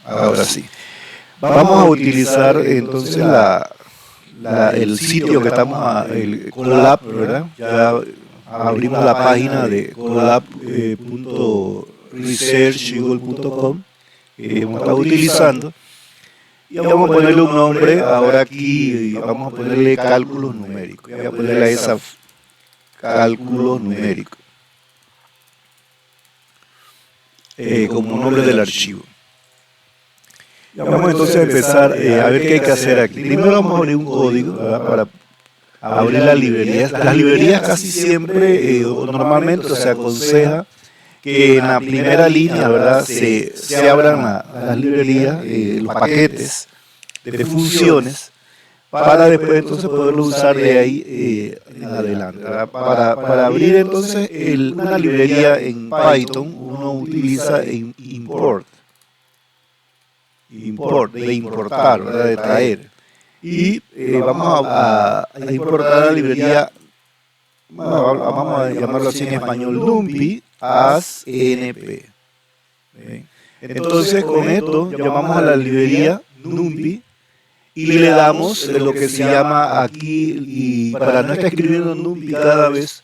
Ahora sí. Vamos a utilizar entonces el sitio que estamos, el Colab, ¿verdad? Ya abrimos la página de colab.researchgoogle.com que hemos estado utilizando. Y vamos a ponerle un nombre, ahora aquí vamos a ponerle cálculos numéricos. Voy a ponerle a esa cálculos numéricos como nombre del archivo. Vamos entonces a empezar a ver qué hay que hacer aquí. Primero vamos a abrir un código, ¿verdad? Para abrir la librería. Las librerías casi siempre, o normalmente, se aconseja que en la primera línea, ¿verdad? Se abran las librerías, los paquetes de funciones, para después entonces poderlo usar de ahí en adelante. Para abrir entonces una librería en Python, uno utiliza import, de importar, ¿verdad? De traer. Y vamos a importar la librería, vamos a llamarlo así en español, NumPy as NP. Entonces con esto llamamos a la librería NumPy y le damos lo que se llama aquí, y para no estar escribiendo NumPy cada vez,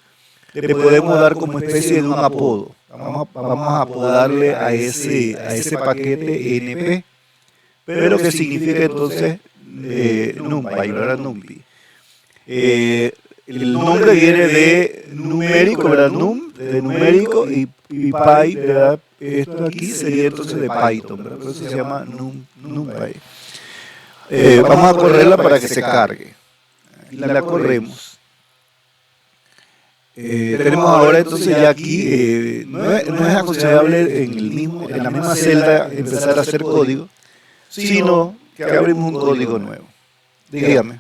le podemos dar como especie de un apodo. Vamos a apodarle a ese paquete NP, pero que significa entonces NumPy, ¿verdad? NumPy. El nombre viene de numérico, ¿verdad? De numérico, y Py, ¿verdad? Esto aquí sería entonces de Python, ¿verdad? Entonces se llama NumPy. Vamos a correrla para que se cargue. Aquí la corremos. Tenemos ahora entonces ya aquí, no es aconsejable en la misma celda empezar a hacer código, sino que abrimos un código nuevo. Dígame.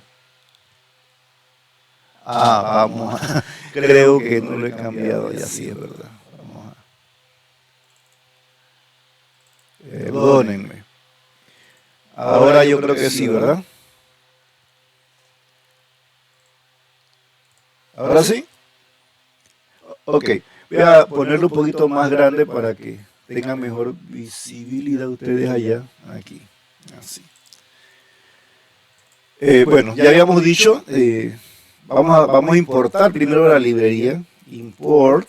Vamos a, creo que no lo he cambiado ya, sí es verdad. Vamos a, perdónenme. Ahora yo creo que sí, ¿verdad? ¿Ahora sí? Ok, voy a ponerlo un poquito más grande para que tengan mejor visibilidad ustedes allá, aquí, así. Bueno, ya habíamos dicho, vamos a importar primero la librería, import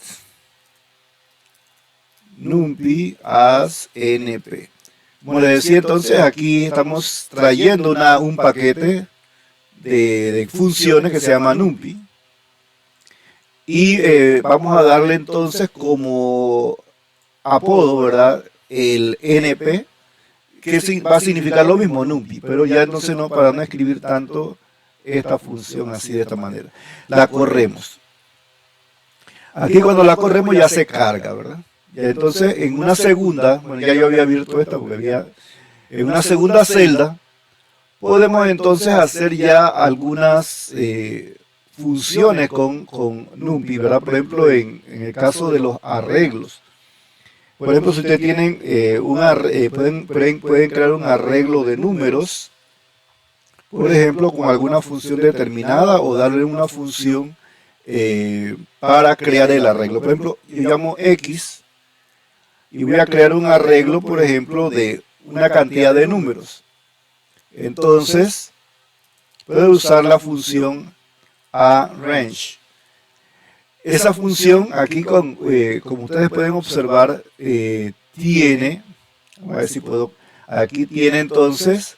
numpy as np. Como les decía, entonces aquí estamos trayendo un paquete de funciones que se llama numpy, y vamos a darle entonces como apodo, ¿verdad? El np, que va a significar lo mismo, numpy, pero ya entonces no, para no escribir tanto esta función así de esta manera. La corremos. Aquí cuando la corremos ya se carga, ¿verdad? Y entonces en una segunda, bueno, ya yo había abierto esta porque había, en una segunda celda, podemos entonces hacer ya algunas funciones con numpy, ¿verdad? Por ejemplo, en el caso de los arreglos. Por ejemplo, si ustedes tienen pueden crear un arreglo de números, por ejemplo, con alguna función determinada, o darle una función para crear el arreglo. Por ejemplo, yo llamo X y voy a crear un arreglo, por ejemplo, de una cantidad de números. Entonces, puedo usar la función aRange. Esa función aquí, como ustedes pueden observar, tiene, a ver si puedo, aquí tiene entonces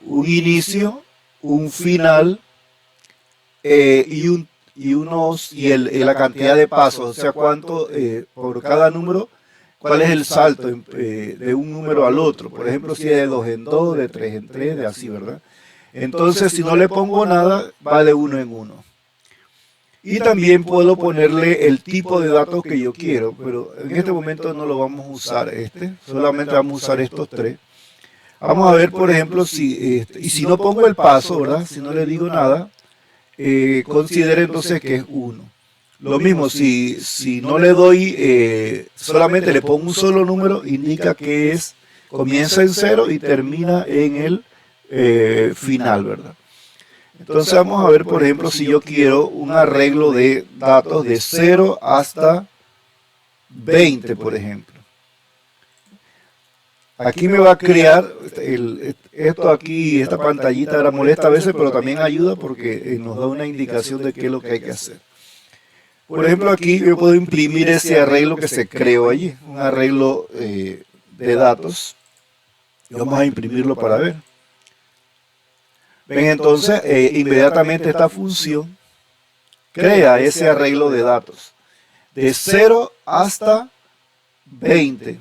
un inicio, un final y la cantidad de pasos, o sea, cuánto por cada número, cuál es el salto de un número al otro. Por ejemplo, si es de 2 en 2, de 3 en 3, de así, ¿verdad? Entonces, si no le pongo nada, va de 1 en 1. Y también puedo ponerle el tipo de datos que yo quiero, pero en este momento no lo vamos a usar solamente vamos a usar estos tres. Vamos a ver, por ejemplo, y si no pongo el paso, ¿verdad? Si no le digo nada, considere entonces que es 1. Lo mismo, si no le doy, solamente le pongo un solo número, indica que comienza en 0 y termina en el final, ¿verdad? Entonces vamos a ver, por ejemplo, si yo quiero un arreglo de datos de 0 hasta 20, por ejemplo. aquí me va a crear, esto aquí, esta pantallita era molesta a veces, pero también ayuda porque nos da una indicación de qué es lo que hay que hacer. Por ejemplo, aquí yo puedo imprimir ese arreglo que se creó allí, un arreglo de datos. Y vamos a imprimirlo para ver. Ven, entonces, inmediatamente esta función crea ese arreglo de datos de 0 hasta 20,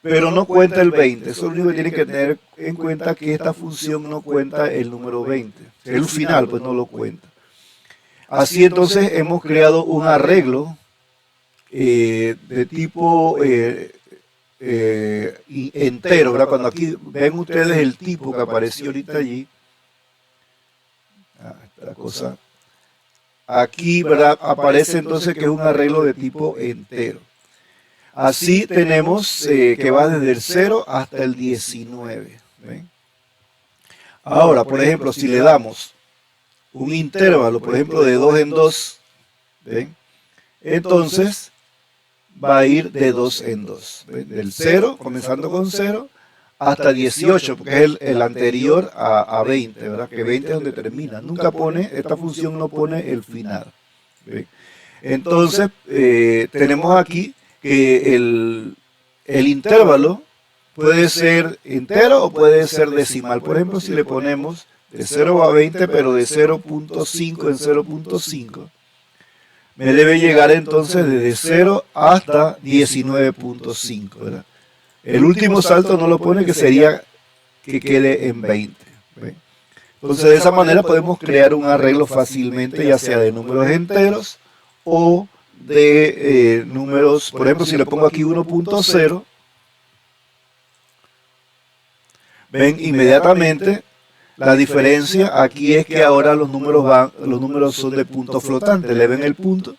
pero no cuenta el 20. Eso es lo único que tienen que tener en cuenta, que esta función no cuenta el número 20. El final pues no lo cuenta. Así entonces hemos creado un arreglo de tipo entero, ¿verdad? Cuando aquí ven ustedes el tipo que apareció ahorita allí, esta cosa, aquí, ¿verdad? Aparece entonces que es un arreglo de tipo entero. Así tenemos que va desde el 0 hasta el 19. ¿Ven? Ahora, por ejemplo, si le damos un intervalo, por ejemplo, de 2 en 2, ¿ven? Entonces va a ir de 2 en 2. ¿Ven? Del 0, comenzando con 0, hasta 18, porque es el anterior a 20, ¿verdad? Que 20 es donde termina. Nunca pone, esta función no pone el final. ¿Ven? Entonces, tenemos aquí que el intervalo puede ser entero o puede ser decimal. Por ejemplo, si le ponemos de 0 a 20, pero de 0.5 en 0.5, me debe llegar entonces desde 0 hasta 19.5, ¿verdad? El último salto no lo pone, que sería que quede en 20. ¿Ven? Entonces, de esa manera podemos crear un arreglo fácilmente, ya sea de números enteros o de números. Por ejemplo, si le pongo aquí 1.0, ven inmediatamente la diferencia. Aquí es que ahora los números son de punto flotante. Le ven el punto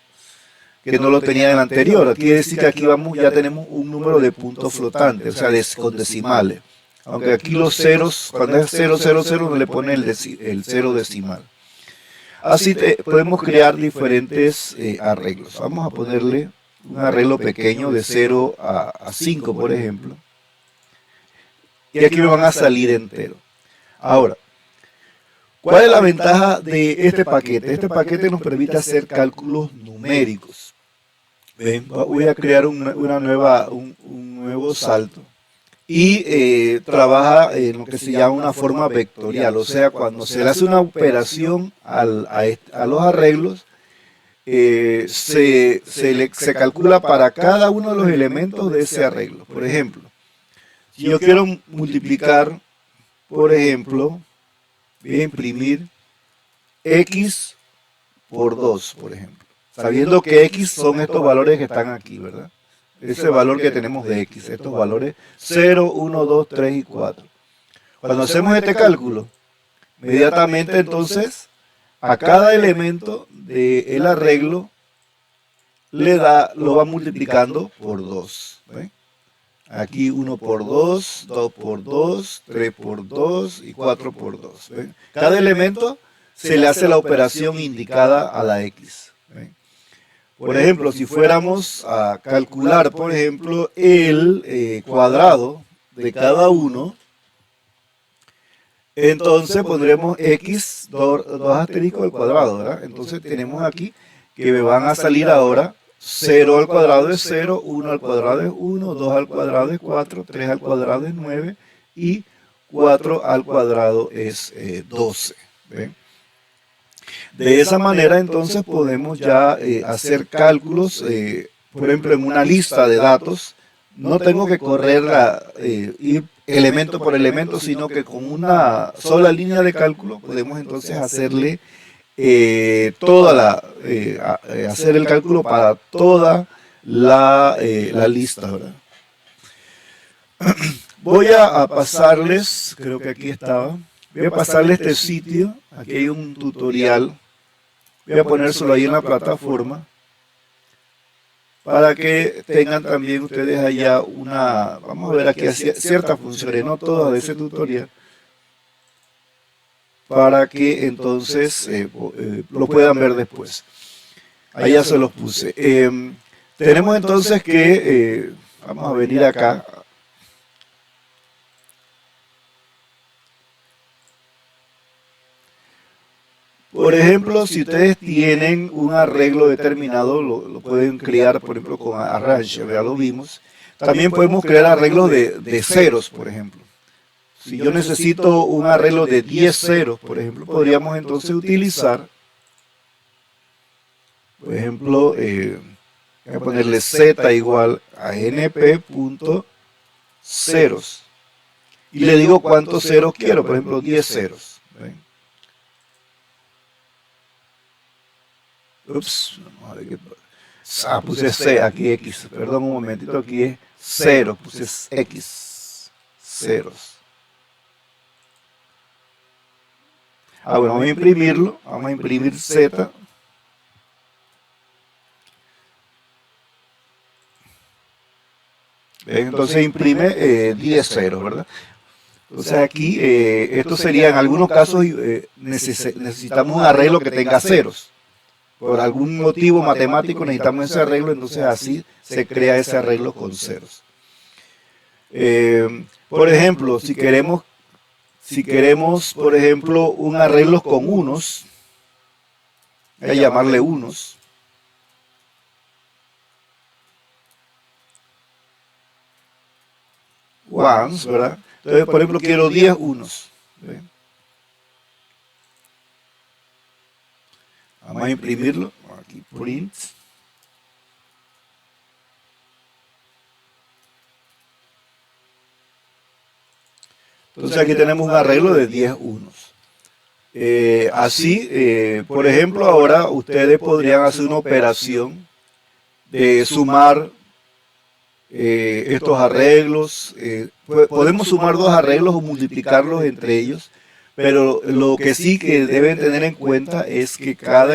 que no lo tenía en el anterior. Quiere decir que aquí ya tenemos un número de punto flotante, o sea, con decimales. Aunque aquí los ceros, cuando es 0, 0, 0, no le pone el cero decimal. Así podemos crear diferentes arreglos. Vamos a ponerle un arreglo pequeño de 0 a 5, por ejemplo. Y aquí me van a salir enteros. Ahora, ¿cuál es la ventaja de este paquete? Este paquete nos permite hacer cálculos numéricos. ¿Ven? Voy a crear un nuevo salto. Y trabaja en lo que se llama una forma vectorial. O sea, cuando se le hace una operación a los arreglos, se calcula para cada uno de los elementos de ese arreglo. Por ejemplo, si yo quiero multiplicar, por ejemplo, voy a imprimir x por 2, por ejemplo. Sabiendo que x son estos valores que están aquí, ¿verdad? Ese valor que tenemos de x, estos valores 0, 1, 2, 3 y 4. Cuando hacemos este cálculo, inmediatamente entonces a cada elemento del arreglo lo va multiplicando por 2. ¿Ven? Aquí 1 por 2, 2 por 2, 3 por 2 y 4 por 2. ¿Ven? Cada elemento se le hace la operación indicada a la x. ¿Ven? Por ejemplo, si fuéramos a calcular, por ejemplo, el cuadrado de cada uno, entonces pondremos x, 2 asterisco al cuadrado, ¿verdad? Entonces tenemos aquí que me van a salir ahora 0 al cuadrado es 0, 1 al cuadrado es 1, 2 al cuadrado es 4, 3 al cuadrado es 9 y 4 al cuadrado es 12. ¿Ven? De esa manera entonces podemos ya hacer cálculos, por ejemplo, en una lista de datos. No tengo que correr ir elemento por elemento, sino que con una sola línea de cálculo podemos entonces hacerle hacer el cálculo para toda la lista, ¿verdad? Voy a pasarles, creo que aquí estaba, voy a pasarles este sitio. Aquí hay un tutorial. Voy a ponérselo ahí en la plataforma para que tengan también ustedes allá vamos a ver aquí ciertas funciones, no todas de ese tutorial, para que entonces lo puedan ver después. Ahí ya se los puse. Tenemos entonces que, vamos a venir acá, Por ejemplo, si ustedes tienen un arreglo determinado, lo pueden crear, por ejemplo, con Arrange, ya lo vimos. También podemos crear arreglos de ceros, por ejemplo. Si yo necesito un arreglo de 10 ceros, por ejemplo, podríamos entonces utilizar, por ejemplo, voy a ponerle z igual a np.ceros. Y le digo cuántos ceros quiero, por ejemplo, 10 ceros. ¿Ven? Ups, vamos a ver qué pasa. Puse C, aquí X, perdón un momentito, aquí es 0, puse X, ceros. Bueno, vamos a imprimirlo, vamos a imprimir Z. ¿Ven? Entonces imprime 10 ceros, ¿verdad? Entonces aquí, esto sería, en algunos casos, necesitamos un arreglo que tenga ceros. Por algún motivo matemático necesitamos ese arreglo, entonces así se crea ese arreglo con ceros. Por ejemplo, si queremos, por ejemplo, un arreglo con unos, voy a llamarle unos. Ones, ¿verdad? Entonces, por ejemplo, quiero 10 unos. ¿Ven? Vamos a imprimirlo. Aquí, print. Entonces aquí tenemos un arreglo de 10 unos. Así, por ejemplo, ahora ustedes podrían hacer una operación de sumar estos arreglos. Podemos sumar dos arreglos o multiplicarlos entre ellos, pero lo que sí que deben tener en cuenta es que cada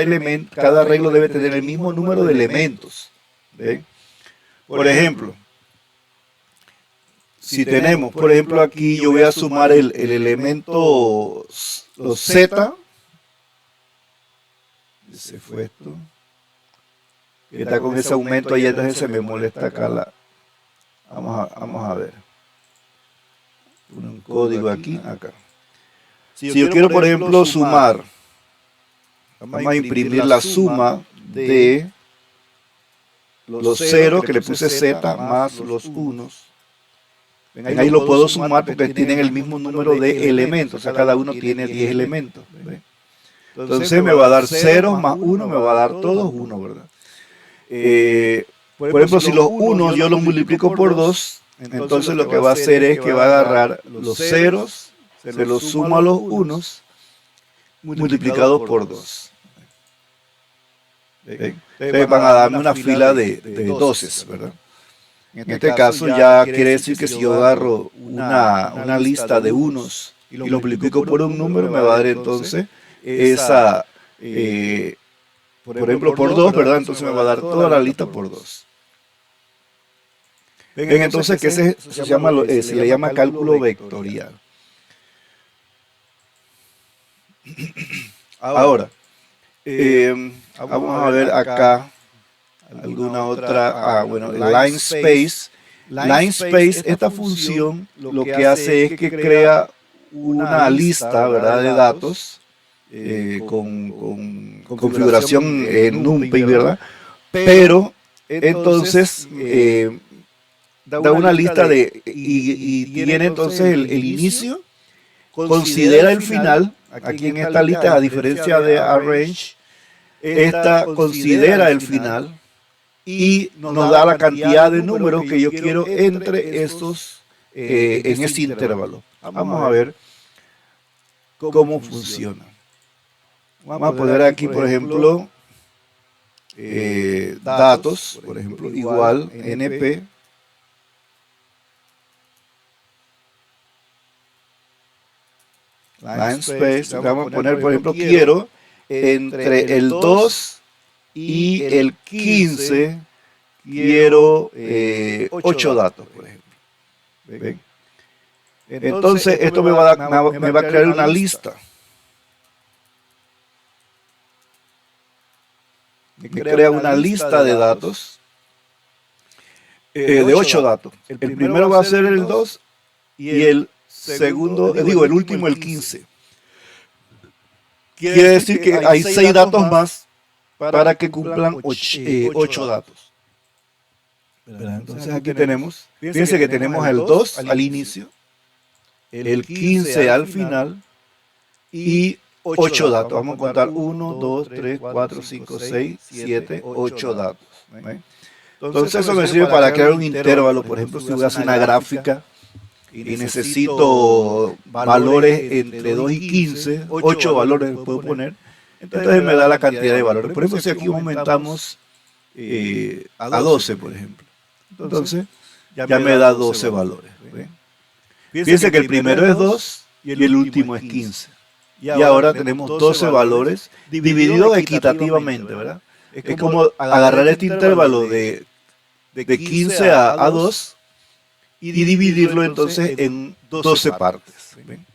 arreglo debe tener el mismo número de elementos. ¿Ven? Por ejemplo, si tenemos, por ejemplo, aquí yo voy a sumar el elemento los Z. Se fue esto. Está con ese aumento ahí, entonces se me molesta acá vamos a ver. Un código aquí, acá. Si yo quiero, por ejemplo, sumar, vamos a imprimir la suma de los ceros, que le puse Z, más los unos. Ahí lo puedo sumar porque tienen el mismo número de elementos, o sea, cada uno tiene 10 elementos. ¿Ven? Entonces me va a dar 0 más 1, me va a dar todos 1, ¿verdad? Por ejemplo, si los 1 yo los multiplico por 2, entonces lo que va a hacer es que va a agarrar los ceros, se los suma a los unos, multiplicados por 2. Entonces van a darme una fila de 12, ¿verdad? En este caso ya quiere decir que si yo agarro una lista de unos y lo multiplico por un número, me va a dar entonces esa, por ejemplo, por 2, ¿verdad? Entonces me va a dar toda la lista por 2. Ven entonces que se le llama cálculo vectorial. Ahora, vamos a ver acá alguna otra, bueno, line space. Line space, esta función lo que hace es que crea una lista, ¿verdad?, de datos con configuración en NumPy, ¿verdad? Pero entonces da una lista y tiene entonces el inicio, considera el final. Aquí en esta lista, a diferencia de Arrange, esta considera el final y nos da la cantidad de números que yo quiero entre estos en ese intervalo. Vamos a ver cómo funciona. Vamos a poner aquí, por ejemplo, datos, por ejemplo, igual np line space. Vamos a poner, por ejemplo, quiero entre el 2 y el 15 quiero 8 datos, por ejemplo. ¿Ven? Entonces esto me va a crear una lista. Me crea una lista de datos de 8 datos. El primero va a ser el 2 y el segundo, el último el 15. quiere decir que hay 6 datos más para que cumplan 8 datos. Entonces aquí tenemos, fíjense que tenemos el 2 al inicio, el 15 al final y 8 datos. Vamos a contar 1, 2, 3, 4, 5, 6, 7, 8 datos. Entonces eso me sirve para crear un intervalo. Por ejemplo, si voy a hacer una gráfica y necesito valores entre 2 y 15, 8 valores puedo poner, entonces me da la cantidad de valores. Por ejemplo, si aquí aumentamos a 12, por ejemplo, entonces ya me da 12 valores. Fíjense que el primero es 2 y el último es 15. Y ahora tenemos 12 valores divididos equitativamente, ¿verdad? Es como agarrar este intervalo de 15 a 2 y dividirlo entonces en 12 partes. ¿Ven?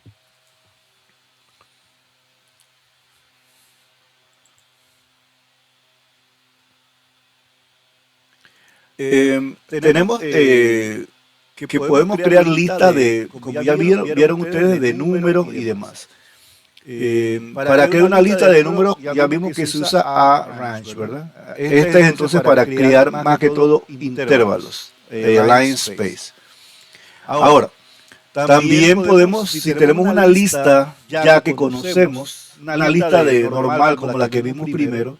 Tenemos que podemos crear listas de, como ya vieron ustedes, de números y demás. Para crear una lista de números, ya vimos que se usa arange, ¿verdad? Este es entonces para crear más que todo intervalos, line space. Ahora, también podemos, si tenemos una lista ya que conocemos, una lista de normal como la que vimos primero,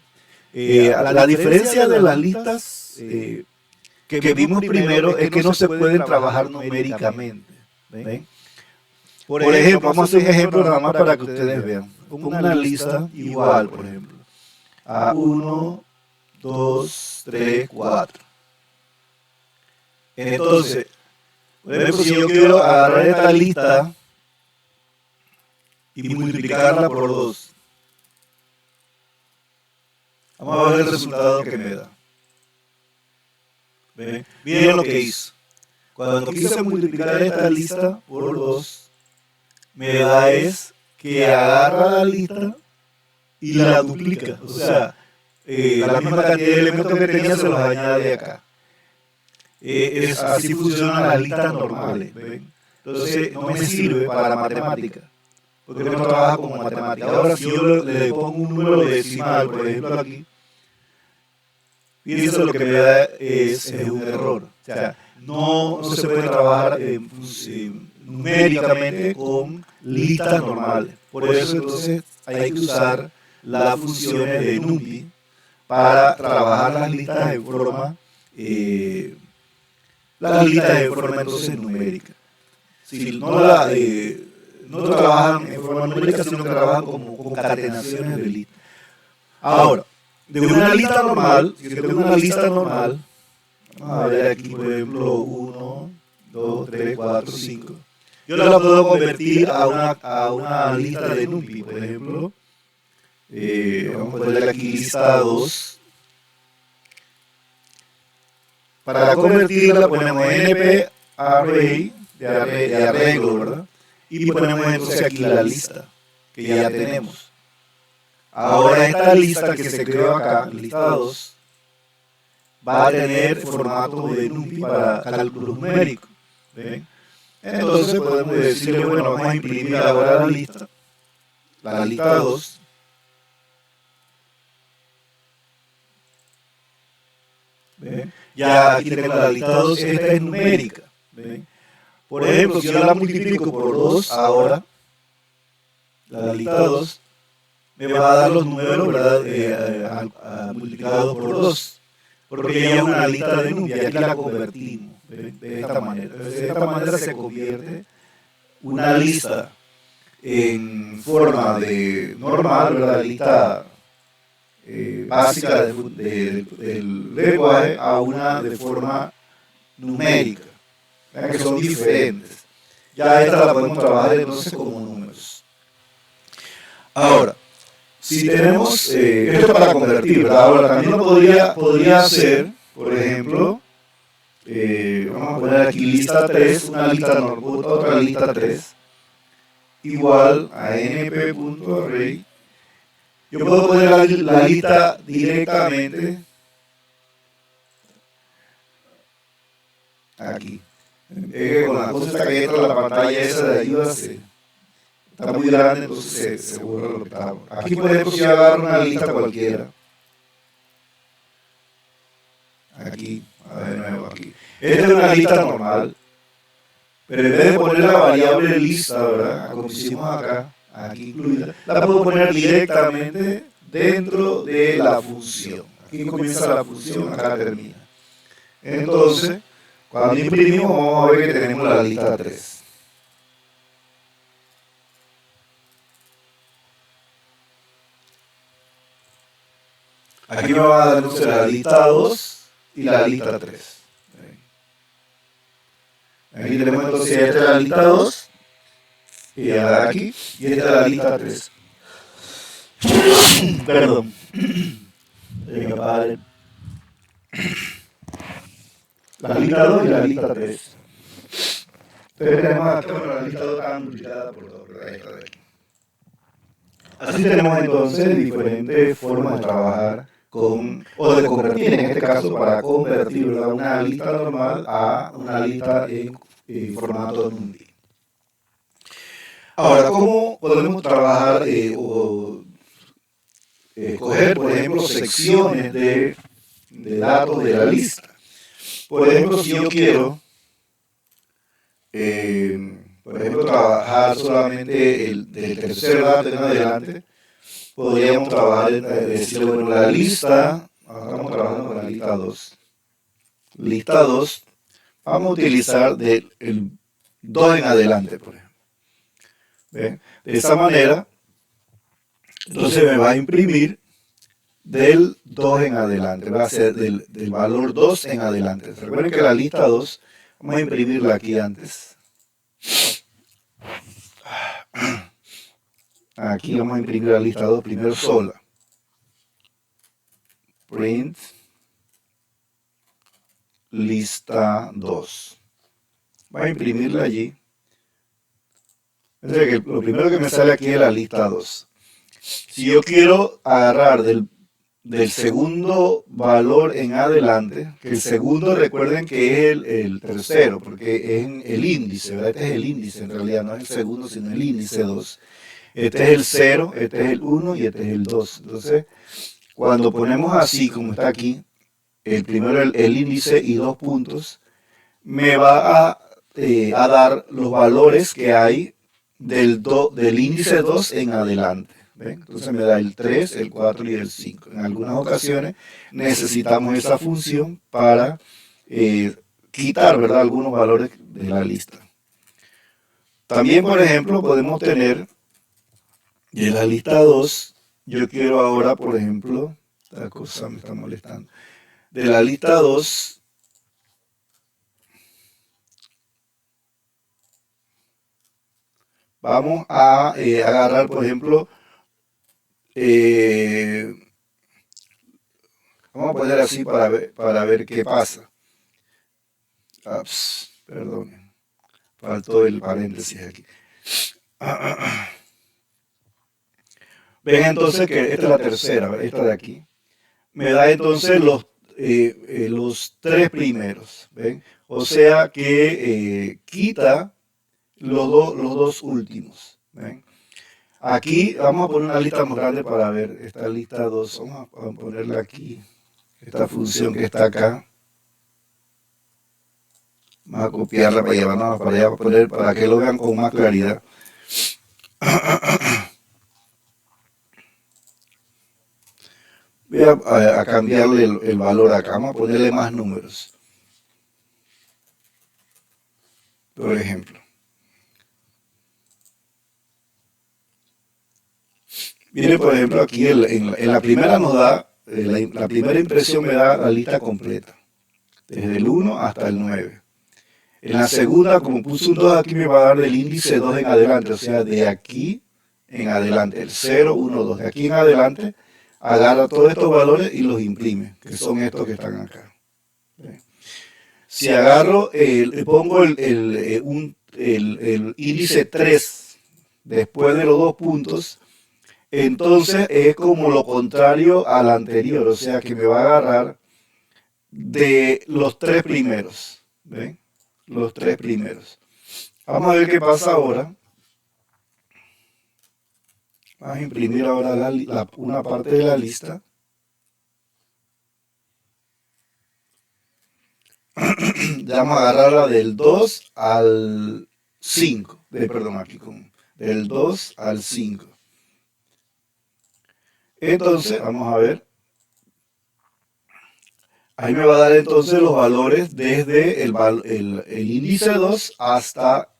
la diferencia de las listas que vimos primero es que no se pueden trabajar numéricamente. ¿Ven? Por ejemplo, vamos a hacer un ejemplo nada más para que ustedes vean. Pongo una lista igual, por ejemplo, a 1, 2, 3, 4. Entonces, por ejemplo, si yo quiero agarrar esta lista y multiplicarla por 2, vamos a ver el resultado que me da. ¿Ven? Miren lo que hizo. Cuando quise multiplicar esta lista por 2, me da es que agarra la lista y la duplica. O sea, la misma cantidad de elementos que tenía se los añade acá. Así funcionan las listas normales. ¿Ven? Entonces no me sirve para matemática, porque no trabaja como matemática. Ahora si yo le pongo un número decimal, por ejemplo aquí, fíjense lo que me da es un error. O sea, no se puede trabajar numéricamente con listas normales. Por eso entonces hay que usar las funciones de NumPy para trabajar las listas en forma entonces numérica. Si no trabajan en forma numérica, sino que trabajan como concatenaciones de listas. Ahora, de una lista normal, si tengo una lista normal, vamos a ver aquí, por ejemplo, 1, 2, 3, 4, 5. Yo la puedo convertir a una lista de NumPy, por ejemplo. Vamos a ponerle aquí lista 2. Para convertirla ponemos np array de arreglo, ¿verdad? Y ponemos entonces aquí la lista que ya tenemos. Ahora esta lista que se creó acá, lista 2, va a tener formato de NumPy para cálculos numéricos. ¿Ven? Entonces podemos decirle, bueno, vamos a imprimir ahora la lista 2. ¿Ven? Ya aquí tengo la lista 2, esta es numérica. ¿Ven? Por ejemplo, si yo la multiplico por 2 ahora, la lista 2, me va a dar los números, ¿verdad? Multiplicados por 2. Porque ya es una lista de NumPy, aquí la convertimos de esta manera. Entonces, de esta manera se convierte una lista en forma de normal, ¿verdad? Lista básica del lenguaje a una de forma numérica. Vean que son diferentes. Ya esta la podemos trabajar entonces como números. Ahora, si tenemos, esto para convertir, ¿verdad? Ahora también lo podría hacer, por ejemplo, vamos a poner aquí lista 3, una lista normal, otra lista 3, igual a np.array. Yo puedo poner la lista directamente aquí. Con la cosa que entra en la pantalla esa de ayuda está muy grande, entonces se borra lo que está. Aquí, por ejemplo, si yo agarro una lista cualquiera, aquí, a ver de nuevo aquí. Esta es una lista normal, pero en vez de poner la variable lista, ¿verdad? Como hicimos acá, aquí incluida, la puedo poner directamente dentro de la función. Aquí comienza la función, acá termina. Entonces, cuando imprimimos, vamos a ver que tenemos la lista 3. Aquí me va a dar entonces la lista 2 y la lista 3. Aquí tenemos entonces, esta es la lista 2 y aquí, y esta es la lista 3. Perdón. La lista 2 y la lista 3. Entonces tenemos aquí, bueno, la lista 2 está multiplicada por 2, ¿verdad? Esta de aquí. Así tenemos entonces diferentes formas de trabajar con, o de convertir en este caso, para convertir, ¿verdad?, una lista normal a una lista en formato NumPy. Ahora, ¿cómo podemos trabajar o escoger, por ejemplo, secciones de datos de la lista? Por ejemplo, si yo quiero, por ejemplo, trabajar solamente del tercer dato en adelante, podríamos trabajar, decirle, bueno, la lista, ahora estamos trabajando con la lista 2. Lista 2, vamos a utilizar del 2 en adelante, por ejemplo. ¿Ven? De esa manera, entonces me va a imprimir del 2 en adelante, va a ser del valor 2 en adelante. Recuerden que la lista 2, vamos a imprimirla aquí antes. Aquí vamos a imprimir la lista 2 primero sola. Print lista 2. Voy a imprimirla allí. Entonces, que lo primero que me sale aquí es la lista 2. Si yo quiero agarrar del segundo valor en adelante, que el segundo recuerden que es el tercero, porque es el índice, ¿verdad? Este es el índice en realidad, no es el segundo, sino el índice 2. Este es el 0, este es el 1 y este es el 2. Entonces, cuando ponemos así, como está aquí, el primero el índice y 2 puntos, me va a dar los valores que hay del índice 2 en adelante. ¿Ven? Entonces me da el 3, el 4 y el 5. En algunas ocasiones necesitamos esa función para quitar, ¿verdad?, algunos valores de la lista. También, por ejemplo, podemos tener de la lista 2, yo quiero ahora, por ejemplo, esta cosa me está molestando, de la lista 2, vamos a agarrar, por ejemplo, vamos a poner así para ver qué pasa. Perdón, faltó el paréntesis aquí. Ven entonces que esta es la tercera, esta de aquí. Me da entonces los 3 primeros. ¿Ven? O sea que quita los dos últimos. ¿Ven? Aquí vamos a poner una lista más grande para ver esta lista 2. Vamos a ponerla aquí. Esta función que está acá. Vamos a copiarla para llevarla para allá, para que lo vean con más claridad. Voy a cambiarle el valor acá. Vamos a ponerle más números. Por ejemplo. Mire, por ejemplo, aquí en la primera nos da, la primera impresión me da la lista completa, desde el 1 hasta el 9. En la segunda, como puse un 2 aquí, me va a dar del índice 2 en adelante, o sea, de aquí en adelante, el 0, 1, 2. De aquí en adelante, agarra todos estos valores y los imprime, que son estos que están acá. Si agarro, pongo el índice 3 después de los 2 puntos, entonces es como lo contrario al anterior, o sea que me va a agarrar de los 3 primeros. ¿Ven? Los 3 primeros. Vamos a ver qué pasa ahora. Vamos a imprimir ahora una parte de la lista. Ya vamos a agarrarla del 2 al 5. Perdón, aquí del 2 al 5. Entonces, vamos a ver. Ahí me va a dar entonces los valores desde el índice 2 hasta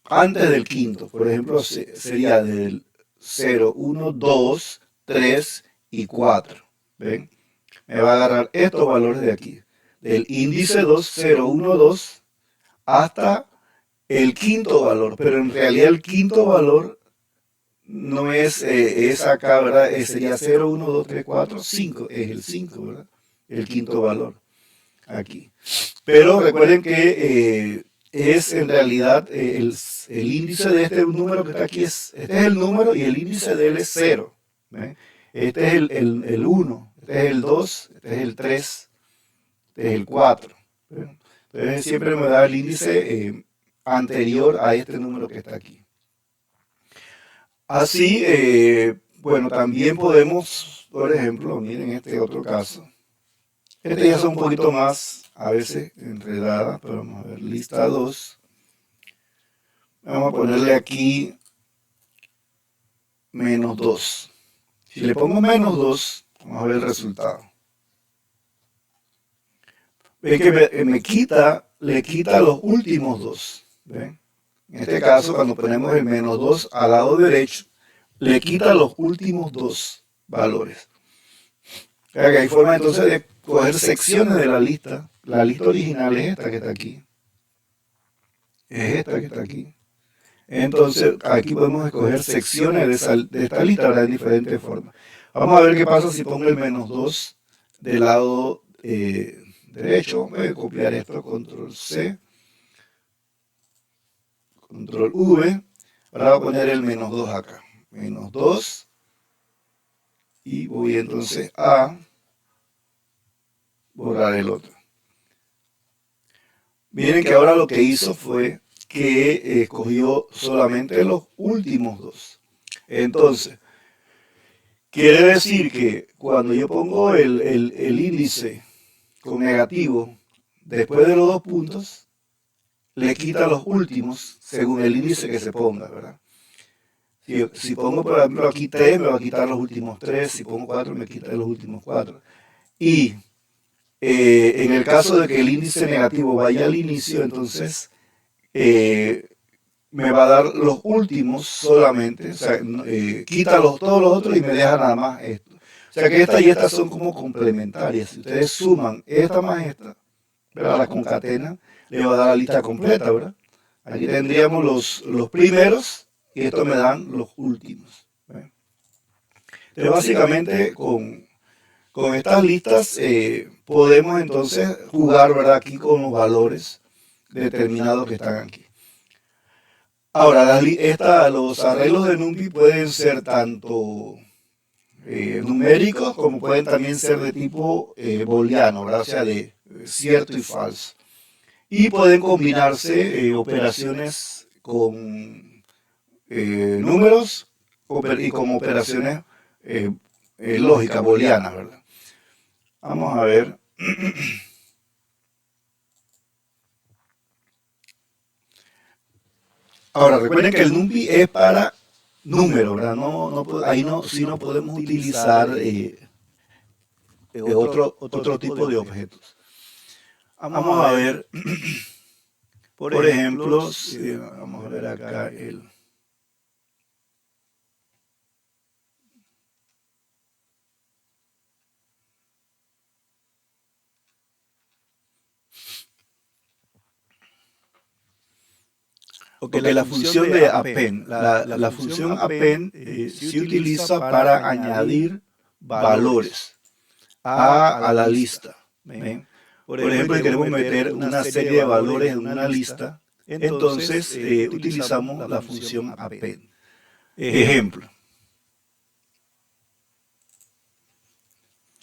antes del quinto. Por ejemplo, sería del 0, 1, 2, 3 y 4. ¿Ven? Me va a agarrar estos valores de aquí. Del índice 2, 0, 1, 2 hasta el quinto valor. Pero en realidad el quinto valor no es acá, ¿verdad? Sería 0, 1, 2, 3, 4, 5. Es el 5, ¿verdad? El quinto valor aquí. Pero recuerden que es en realidad el índice de este número que está aquí, este es el número y el índice de él es 0. ¿Ven? Este es el 1, este es el 2, este es el 3, este es el 4. ¿Ven? Entonces siempre me da el índice anterior a este número que está aquí. Así, bueno, también podemos, por ejemplo, miren este otro caso. Este ya es un poquito más, a veces, enredada, pero vamos a ver, lista 2. Vamos a ponerle aquí menos 2. Si le pongo menos 2, vamos a ver el resultado. Ven que le quita los últimos 2. ¿Ven? En este caso, cuando ponemos el menos 2 al lado derecho, le quita los últimos 2 valores. O sea que hay forma entonces de coger secciones de la lista. La lista original es esta que está aquí. Es esta que está aquí. Entonces aquí podemos escoger secciones de esta lista, ¿verdad? En diferentes formas. Vamos a ver qué pasa si pongo el menos 2 del lado derecho. Voy a copiar esto, control C, control V. Ahora voy a poner el menos 2 acá. Menos 2. Y voy entonces a borrar el otro. Miren que ahora lo que hizo fue que escogió solamente los últimos 2. Entonces, quiere decir que cuando yo pongo el índice con negativo después de los 2 puntos, le quita los últimos según el índice que se ponga, ¿verdad? Si pongo, por ejemplo, aquí 3, me va a quitar los últimos 3. Si pongo 4, me quita los últimos 4. Y en el caso de que el índice negativo vaya al inicio, entonces me va a dar los últimos solamente, o sea, quita todos los otros y me deja nada más esto. O sea que esta y esta son como complementarias. Si ustedes suman esta más esta, ¿verdad? La concatenan, le va a dar la lista completa, ¿verdad? Aquí tendríamos los primeros y estos me dan los últimos. ¿Verdad? Entonces básicamente con estas listas podemos entonces jugar, ¿verdad? Aquí con los valores determinados que están aquí. Ahora, los arreglos de NumPy pueden ser tanto numéricos como pueden también ser de tipo booleano, ¿verdad? O sea, de cierto y falso. Y pueden combinarse operaciones con números y con operaciones lógicas, booleanas, ¿verdad? Vamos a ver. Ahora, recuerden que el NumPy es para números, ¿verdad? Ahí sí no podemos utilizar otro tipo de objetos. Vamos a ver, por ejemplo, vamos a ver acá el... Ok, la función de append. La función append se utiliza para añadir valores a la lista. ¿Ven? Por ejemplo, si queremos meter una serie de valores en una lista, entonces utilizamos la función append. Ejemplo.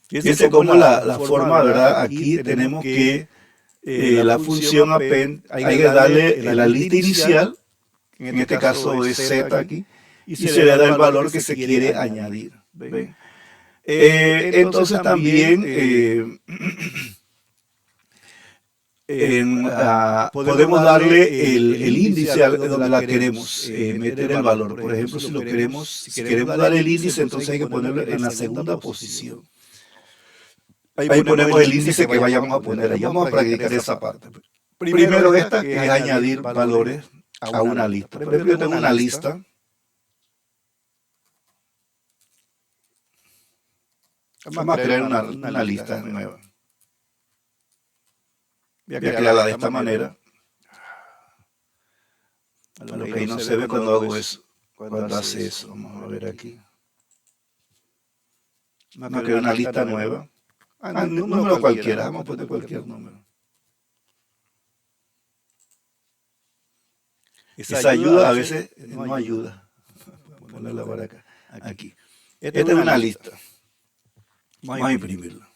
Fíjense cómo la forma, ¿verdad? Aquí tenemos que la función append, hay que darle la lista inicial, en este caso es Z aquí, y se le da el valor que se quiere añadir. ¿Ven? Entonces también podemos darle el índice a donde la queremos meter el valor. Por ejemplo, si queremos dar el índice, entonces hay que ponerlo en la segunda posición. Ahí ponemos el índice que vayamos a poner. Ahí vamos a practicar esa parte. Primero esta, que es añadir valores a una lista. Por ejemplo, yo tengo una lista. Vamos a crear una lista nueva. Voy a crearla de esta manera. Lo que ahí no se ve cuando hago eso, cuando hace eso. Vamos a ver aquí. Vamos a crear una lista nueva. Un número cualquiera, vamos a poner cualquier número. Esa ayuda a veces no ayuda. Voy a ponerla para acá. Aquí. Esta es una lista. Vamos a imprimirla.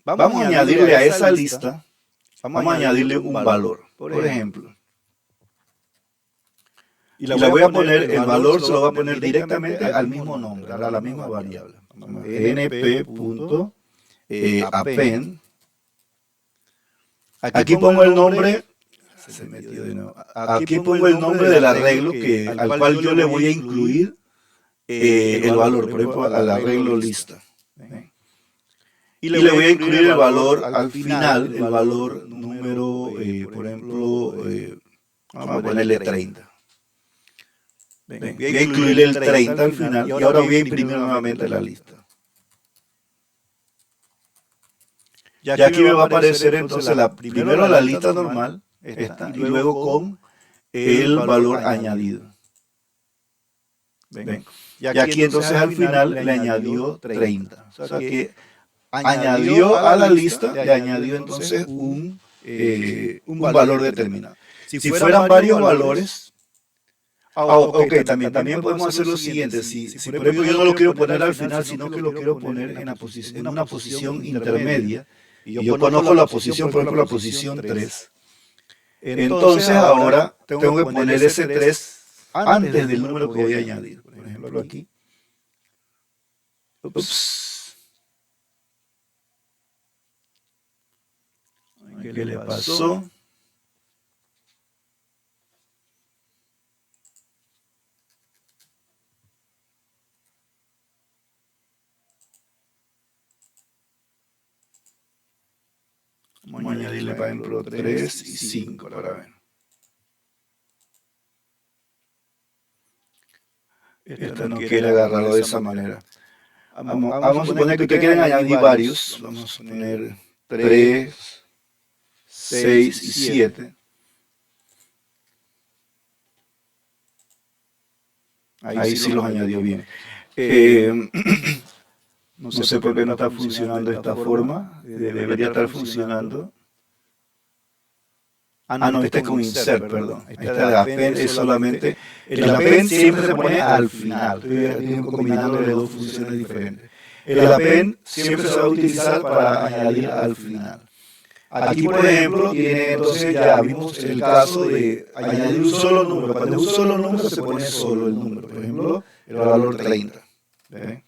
Vamos a añadirle a esa lista, vamos a añadirle un valor, por ejemplo. Y la voy a poner, el valor se lo voy a poner directamente al mismo nombre, a la misma variable. np.append. Aquí pongo el nombre, se metió de nuevo. Aquí pongo el nombre del arreglo al cual yo le voy a incluir el valor, por ejemplo, al arreglo lista. Y le voy a incluir el valor al final, el valor número, por ejemplo, vamos a ponerle 30. Voy a incluir el 30 al final y ahora voy a imprimir nuevamente la lista. Y aquí me va a aparecer entonces primero la lista normal, esta, y luego con el valor añadido. ¿Ven? Y aquí entonces al final le añadió 30. O sea que añadió a la lista, le añadió entonces un valor determinado. Si fueran varios valores, ok, también podemos hacer lo siguiente. Si por ejemplo yo no lo quiero poner al final, sino que lo quiero poner en una posición intermedia, y yo conozco la posición, por ejemplo la posición 3, entonces ahora tengo que poner ese 3 antes del número que voy a añadir. Por ejemplo aquí. Ups. ¿Qué le pasó? Vamos a añadirle, por ejemplo, 3 y 5 para ver. Esta no quiere agarrarlo de esa manera. Vamos a suponer que ustedes quieren añadir varios. Vamos a poner 3, 6 y 7. Ahí sí los añadió bien. No sé por qué no está funcionando de esta forma. Debería estar funcionando. No, este es con insert, perdón. Esta de append es solamente. El append siempre se pone al final. Estoy combinando dos funciones diferentes. El append siempre se va a utilizar para añadir al final. Aquí, por ejemplo, tiene, entonces ya vimos el caso de añadir un solo número. Cuando un solo número se pone solo el número. Por ejemplo, el valor 30. ¿Ven?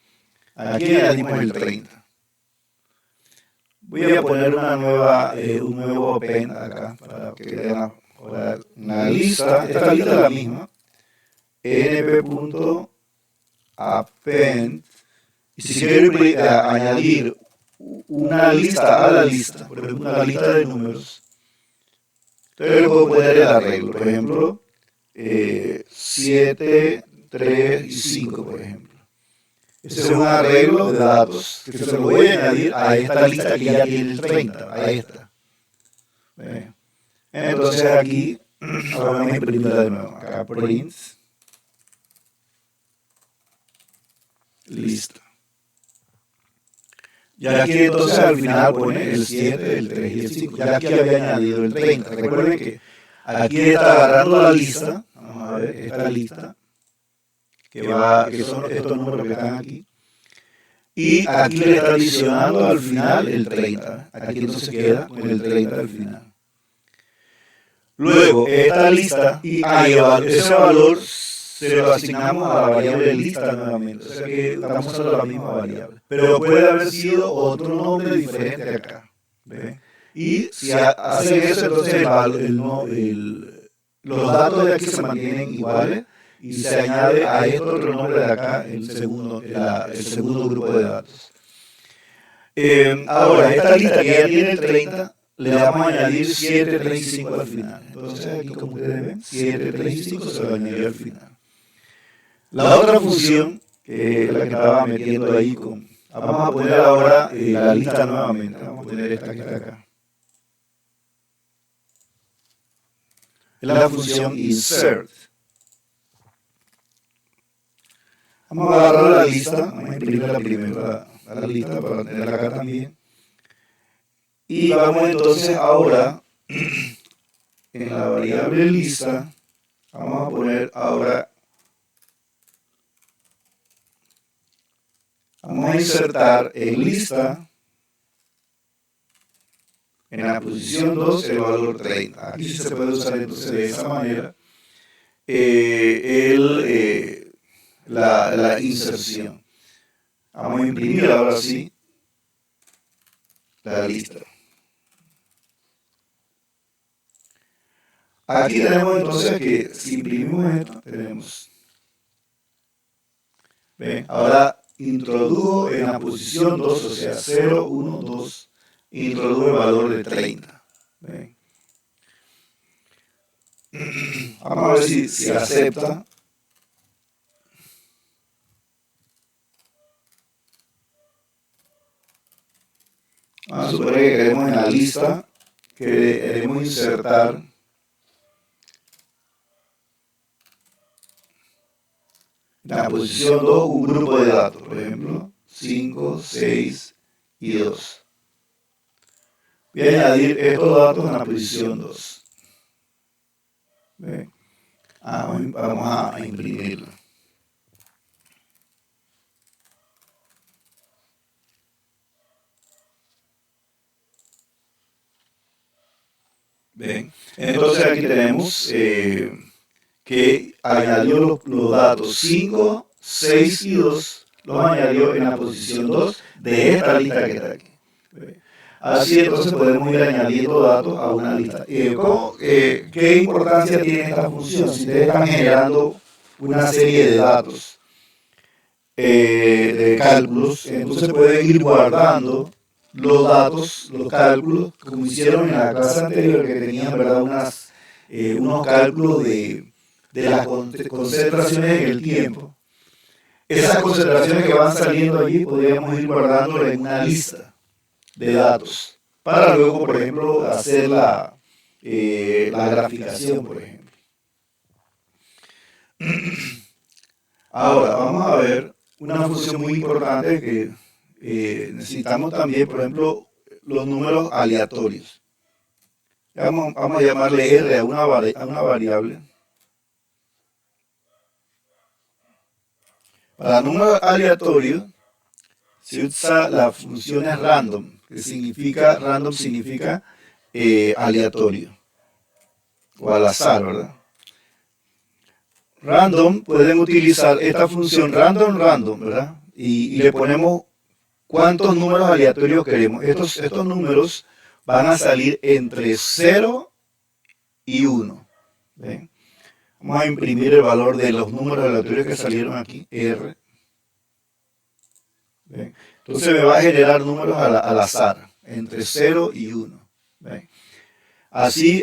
Aquí añadimos el 30. Voy a poner un nuevo append acá para que vean una lista. Esta lista es la misma. np.append. Y si quiero añadir una lista a la lista, por ejemplo, una lista de números, entonces le puedo poner el arreglo. Por ejemplo, 7, 3 y 5, por ejemplo. Ese es un arreglo de datos que se lo voy a añadir a esta lista que ya tiene el 30, a esta. Entonces aquí, ahora vamos a imprimirla de nuevo. Acá print, listo. Y aquí entonces al final pone el 7, el 3 y el 5. Ya aquí había añadido el 30. Recuerden que aquí está agarrando la lista, vamos a ver, esta lista, que son estos números que están aquí, Y aquí le está adicionando al final el 30. Aquí entonces queda con el 30 al final. Luego, esta lista, y ese valor se lo asignamos a la variable lista nuevamente. O sea que estamos usando la misma variable. Pero puede haber sido otro nombre diferente acá. ¿Ve? Y si hacen eso, entonces los datos de aquí se mantienen iguales y se añade a este otro nombre de acá el segundo grupo de datos. Ahora, esta lista que ya tiene el 30, le vamos a añadir 7, 3 y 5 al final. Entonces aquí, como ustedes ven, 7, 3 y 5 se lo añadió al final. La otra función, que es la que estaba metiendo ahí vamos a poner ahora la lista nuevamente. Vamos a poner esta que está acá. Es la función insert. Vamos a agarrar la lista, vamos a imprimir la primera la lista para tenerla acá también. Y vamos entonces ahora en la variable lista, vamos a poner ahora, vamos a insertar en lista, en la posición 2, el valor 30. Aquí sí se puede usar entonces de esa manera la inserción. Vamos a imprimir ahora sí la lista. Aquí tenemos entonces que si imprimimos esto, tenemos. ¿Ven? Ahora introdujo en la posición 2, o sea, 0, 1, 2, introdujo el valor de 30. ¿Ven? Vamos a ver si acepta. Vamos a suponer que queremos en la lista, que queremos insertar en la posición 2 un grupo de datos, por ejemplo, 5, 6 y 2. Voy a añadir estos datos en la posición 2. ¿Ven? Vamos a imprimirlo. ¿Ven? Entonces aquí tenemos que añadió los datos 5, 6 y 2, los añadió en la posición 2 de esta lista que está aquí. ¿Ven? Así entonces podemos ir añadiendo datos a una lista. ¿Qué importancia tiene esta función? Si ustedes están generando una serie de datos, de cálculos, entonces pueden ir guardando los datos, los cálculos, como hicieron en la clase anterior, que tenían, ¿verdad?, unos cálculos de las concentraciones en el tiempo. Esas concentraciones que van saliendo allí podríamos ir guardándolas en una lista de datos para luego, por ejemplo, hacer la graficación, por ejemplo. Ahora, vamos a ver una función muy importante que necesitamos también, por ejemplo, los números aleatorios. Vamos a llamarle R a una variable. Para números aleatorios se usa la función random, que significa aleatorio o al azar, ¿verdad? Random, pueden utilizar esta función random, ¿verdad? Y le ponemos cuántos números aleatorios queremos. Estos números van a salir entre 0 y 1. ¿Ven? Vamos a imprimir el valor de los números aleatorios que salieron aquí, R. ¿Ven? Entonces me va a generar números al azar, entre 0 y 1. ¿Ven? Así,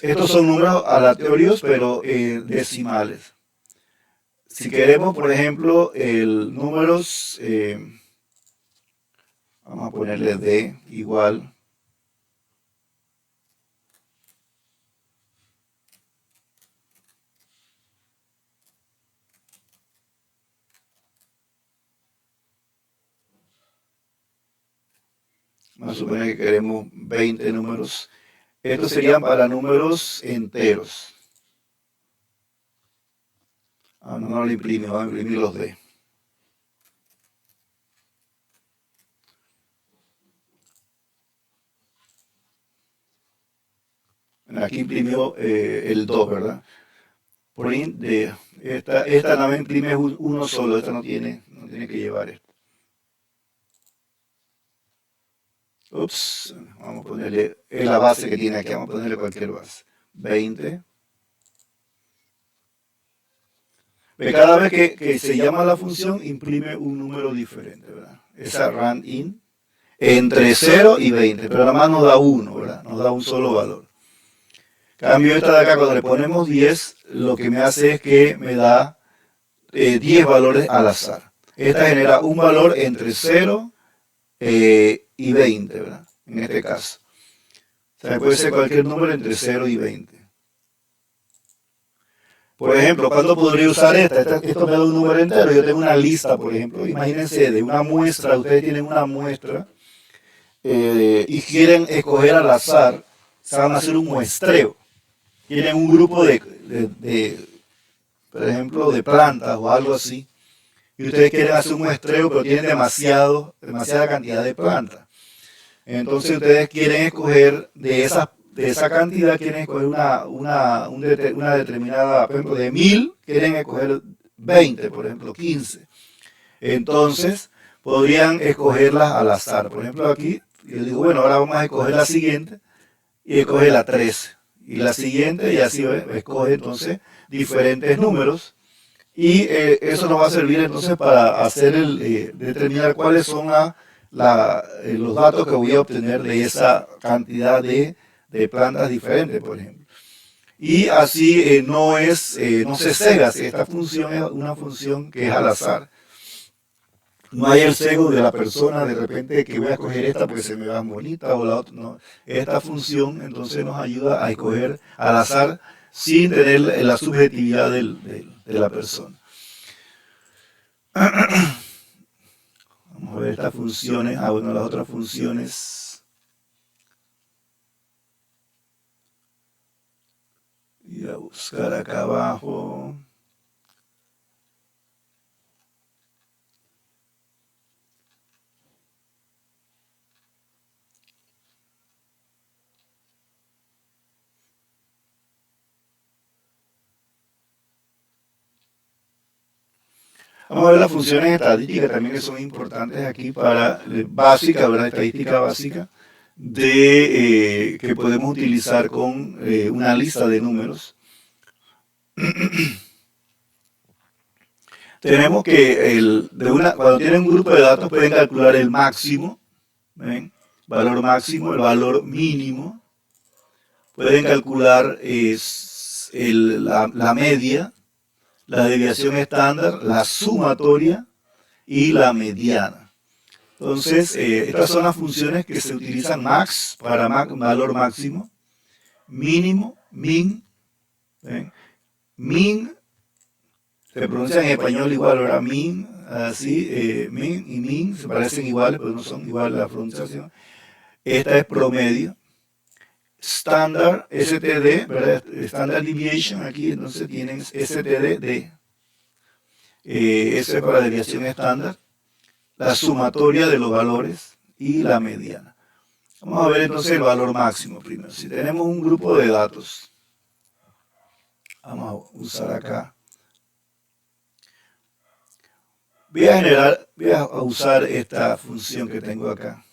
estos son números aleatorios, pero decimales. Si queremos, por ejemplo, el números, vamos a ponerle D igual. Vamos a suponer que queremos 20 números. Estos serían para números enteros. No lo imprime, vamos a imprimir los D. aquí imprimió el 2, ¿verdad? Print de esta nada más imprime uno solo, esta no tiene que llevar esto. Ups, vamos a ponerle la base que tiene aquí, vamos a ponerle cualquier base. 20. Cada vez que se llama la función, imprime un número diferente, ¿verdad? Esa run in entre 0 y 20, pero nada más nos da 1, ¿verdad? Nos da un solo valor. Cambio esta de acá, cuando le ponemos 10, lo que me hace es que me da 10 valores al azar. Esta genera un valor entre 0 y 20, ¿verdad? En este caso. O sea, puede ser cualquier número entre 0 y 20. Por ejemplo, ¿cuándo podría usar esta? Esto me da un número entero. Yo tengo una lista, por ejemplo. Imagínense de una muestra. Ustedes tienen una muestra y quieren escoger al azar. Se van a hacer un muestreo. Tienen un grupo por ejemplo, de plantas o algo así. Y ustedes quieren hacer un muestreo, pero tienen demasiada cantidad de plantas. Entonces ustedes quieren escoger de esa cantidad, quieren escoger una determinada, por ejemplo, de 1000, quieren escoger 20, por ejemplo, 15. Entonces podrían escogerlas al azar. Por ejemplo, aquí yo digo, bueno, ahora vamos a escoger la siguiente y escoge la 13. Y la siguiente, y así escoge entonces diferentes números. Y eso nos va a servir entonces para hacer determinar cuáles son los datos que voy a obtener de esa cantidad de plantas diferentes, por ejemplo. Y así no se cega, esta función es una función que es al azar. No hay el sesgo de la persona de repente que voy a escoger esta porque se me va bonita o la otra. No. Esta función entonces nos ayuda a escoger al azar sin tener la subjetividad de la persona. Vamos a ver estas funciones. Bueno, las otras funciones. Y a buscar acá abajo. Vamos a ver las funciones estadísticas también que son importantes aquí para básica, ¿verdad? Estadística básica que podemos utilizar con una lista de números. Tenemos que cuando tienen un grupo de datos pueden calcular el máximo, ¿ven? Valor máximo, el valor mínimo. Pueden calcular la media, la desviación estándar, la sumatoria y la mediana. Entonces, estas son las funciones que se utilizan max para valor máximo, mínimo, min, ¿ven? Min se pronuncia en español igual, ahora min, así, min y min se parecen iguales, pero no son iguales la pronunciación. Esta es promedio. Standard, STD, ¿verdad? Standard Deviation, aquí entonces tienen STD. Eso es para desviación estándar. La sumatoria de los valores y la mediana. Vamos a ver entonces el valor máximo primero. Si tenemos un grupo de datos, vamos a usar acá. Voy a usar esta función que tengo acá.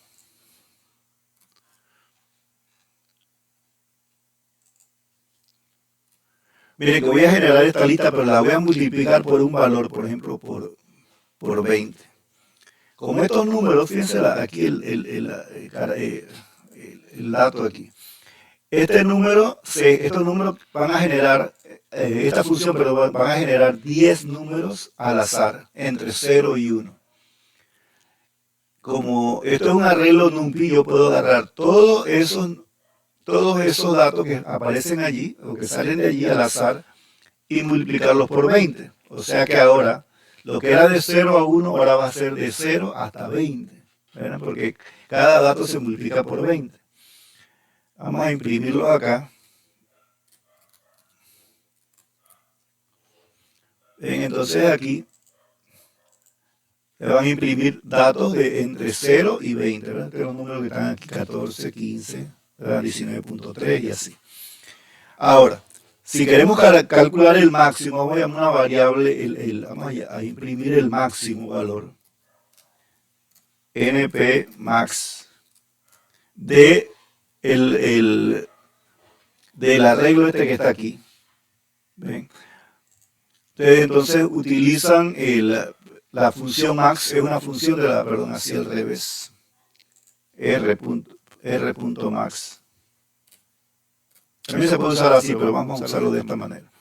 Miren que voy a generar esta lista, pero la voy a multiplicar por un valor, por ejemplo, por 20. Como estos números, fíjense aquí el dato aquí. Estos números van a generar, esta función, pero van a generar 10 números al azar, entre 0 y 1. Como esto es un arreglo NumPy, yo puedo agarrar todos esos datos que aparecen allí, o que salen de allí al azar, y multiplicarlos por 20. O sea que ahora, lo que era de 0 a 1, ahora va a ser de 0 hasta 20. ¿Verdad? Porque cada dato se multiplica por 20. Vamos a imprimirlo acá. Bien, entonces aquí le van a imprimir datos de entre 0 y 20. ¿Verdad? Los números que están aquí, 14, 15, 19.3 y así. Ahora, si queremos calcular el máximo, vamos a llamar una variable, vamos a imprimir el máximo valor, np max, de del arreglo este que está aquí. ¿Ven? Entonces utilizan la función max, es una función de la, perdón, hacia el revés, r.max. También se puede usar así, pero vamos a usarlo de esta manera.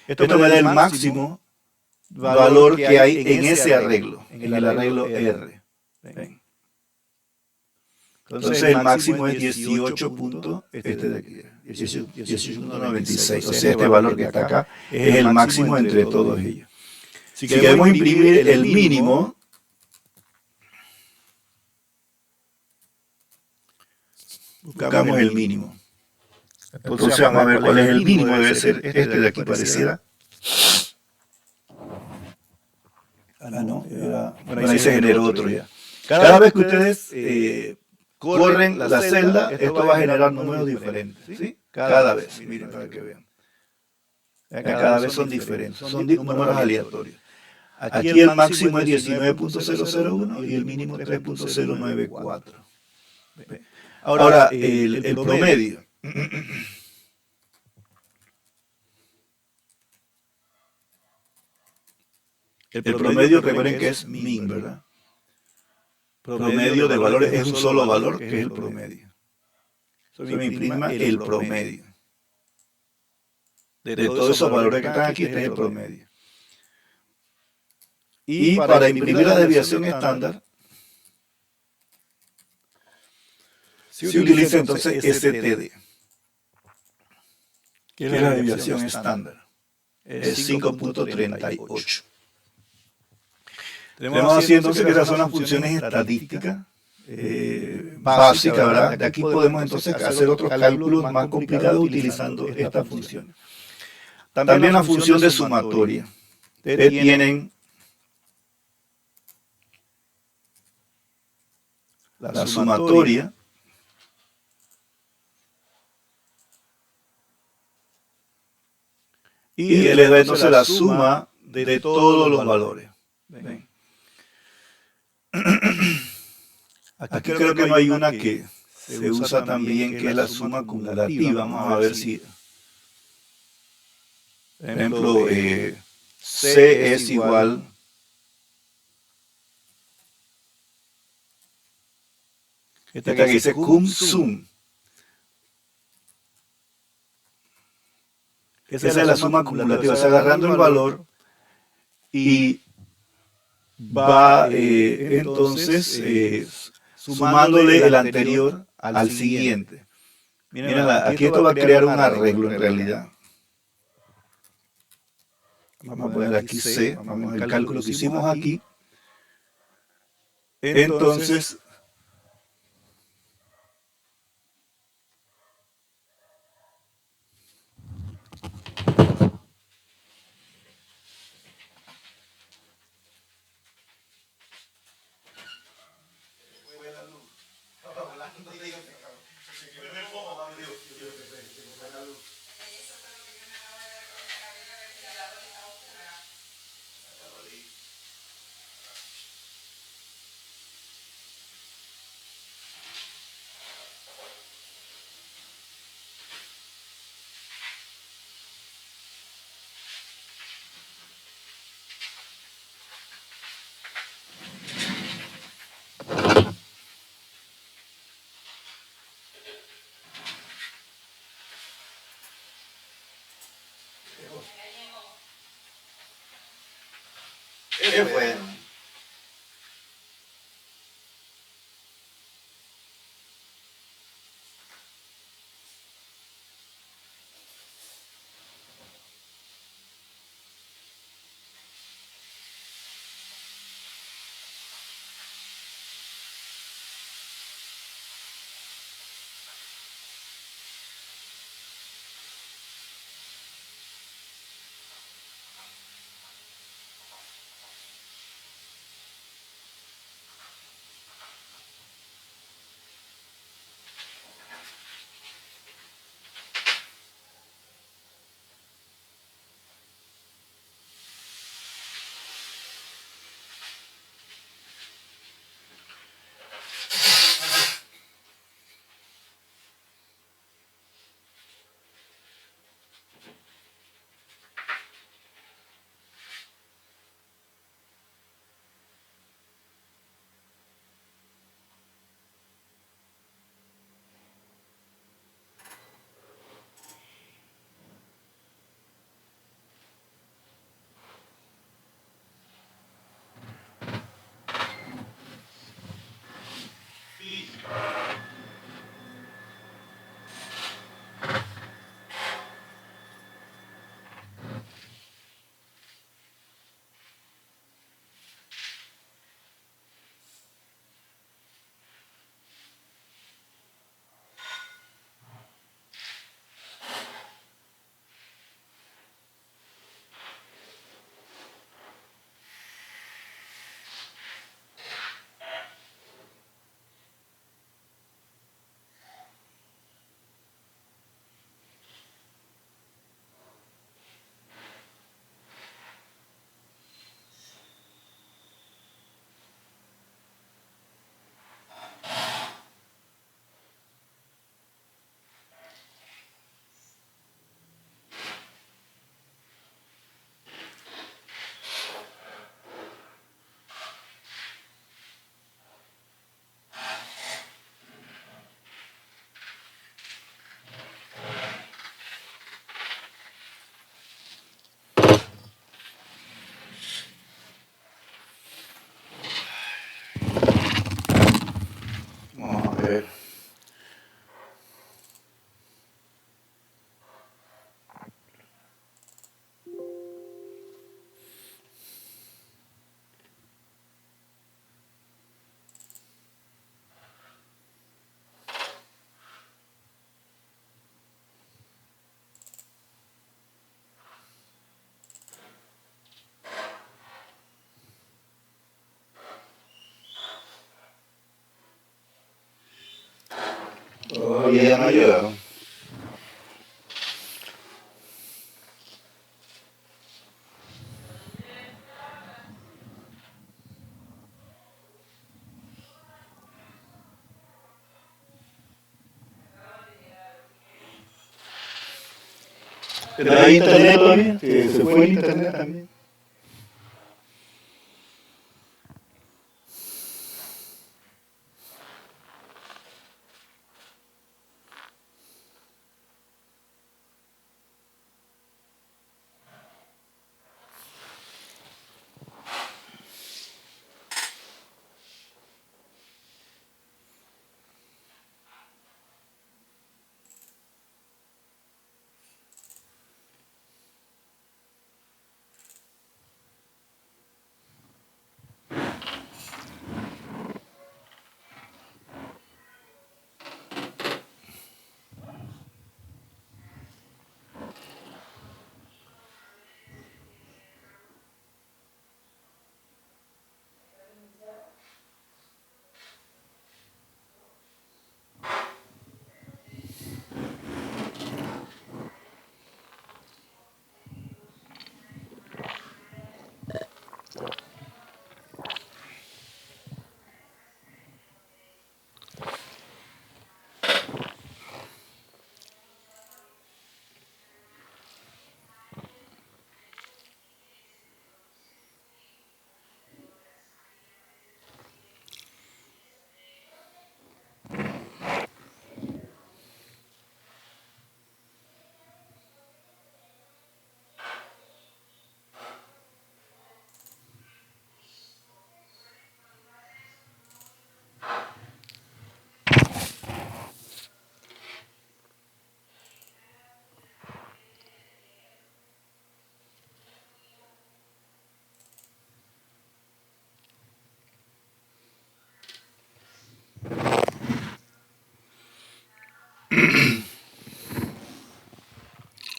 Esto me da el máximo valor que hay en ese arreglo, en el arreglo R. ¿Ven? Entonces el máximo es 18.96. O sea, este valor que está acá es el máximo entre todos ellos. Si queremos imprimir el mínimo, buscamos el mínimo. Entonces vamos a ver cuál es el mínimo. Debe ser este de aquí, pareciera. No, bueno, ahí se generó otro ya. Cada vez que ustedes corren la celda, esto va a generar números diferentes. ¿Sí? Cada vez, miren para que vean. Cada vez son diferentes, son números aleatorios. Aquí el máximo es 19.001 y el mínimo 3.094. Ahora, el promedio. El promedio, recuerden que es min, ¿verdad? Promedio de valores es un solo valor, que es el promedio. Eso me imprima el promedio. De todos esos valores que están aquí, este es el promedio. Y para imprimir la desviación estándar, se utiliza entonces STD, que es la desviación estándar. Es 5.38. Tenemos así entonces que esas son las funciones estadísticas básicas, ¿verdad? De aquí podemos entonces hacer otros cálculos más complicados utilizando estas funciones. También la función de sumatoria. Ustedes tienen la sumatoria, y les da entonces la suma de todos los valores. ¿Ven? Aquí creo que no hay una que se usa también, que es la suma acumulativa. Vamos a ver si, por ejemplo, C es igual esta que dice cum sum. Esa es la suma acumulativa, o sea, agarrando el valor y va entonces sumándole el anterior al siguiente. Miren, aquí esto va a crear un arreglo en realidad. Vamos a poner aquí C, vamos a ver el cálculo que hicimos aquí. Entonces, ¿qué fue? ver. Todavía no ha llegado. ¿Está ahí internet todavía? Que se fue el internet también.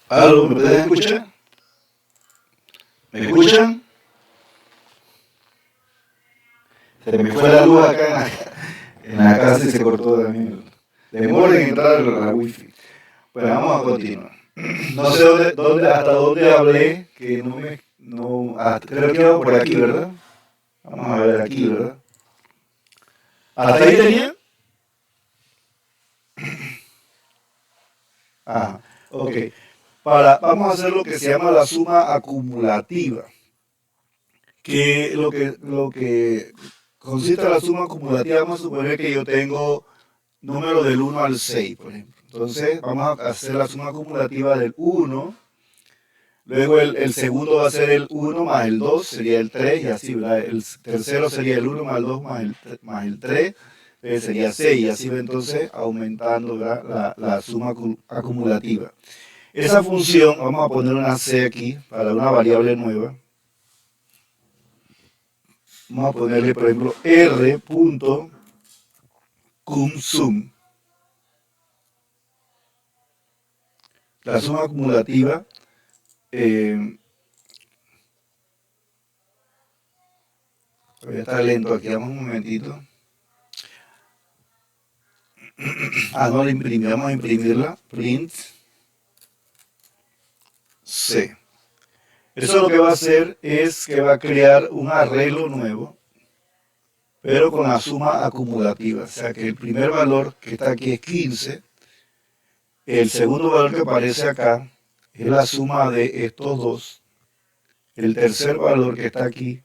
¿Aló? ¿Me pueden escuchar? ¿Me escuchan? Se me fue la luz acá en la casa y se cortó también. Demora en entrar a la wifi. Pues vamos a continuar. No sé hasta dónde hablé, que no me... No, creo que iba por aquí, ¿verdad? Vamos a ver aquí, ¿verdad? ¿Hasta ahí tenía? Ajá, ok. Vamos a hacer lo que se llama la suma acumulativa. Que lo que consiste en la suma acumulativa, vamos a suponer que yo tengo números del 1 al 6, por ejemplo. Entonces, vamos a hacer la suma acumulativa del 1. Luego el segundo va a ser el 1 más el 2, sería el 3, y así, ¿verdad? El tercero sería el 1 más el 2 más el 3, sería 6, y así va entonces aumentando, ¿verdad? La suma acumulativa. Esa función, vamos a poner una C aquí para una variable nueva. Vamos a ponerle, por ejemplo, r.cumSum. La suma acumulativa voy a estar lento aquí, vamos un momentito. No la imprimí, vamos a imprimirla. Print C. Eso lo que va a hacer es que va a crear un arreglo nuevo, pero con la suma acumulativa. O sea que el primer valor que está aquí es 15, el segundo valor que aparece acá es la suma de estos dos, el tercer valor que está aquí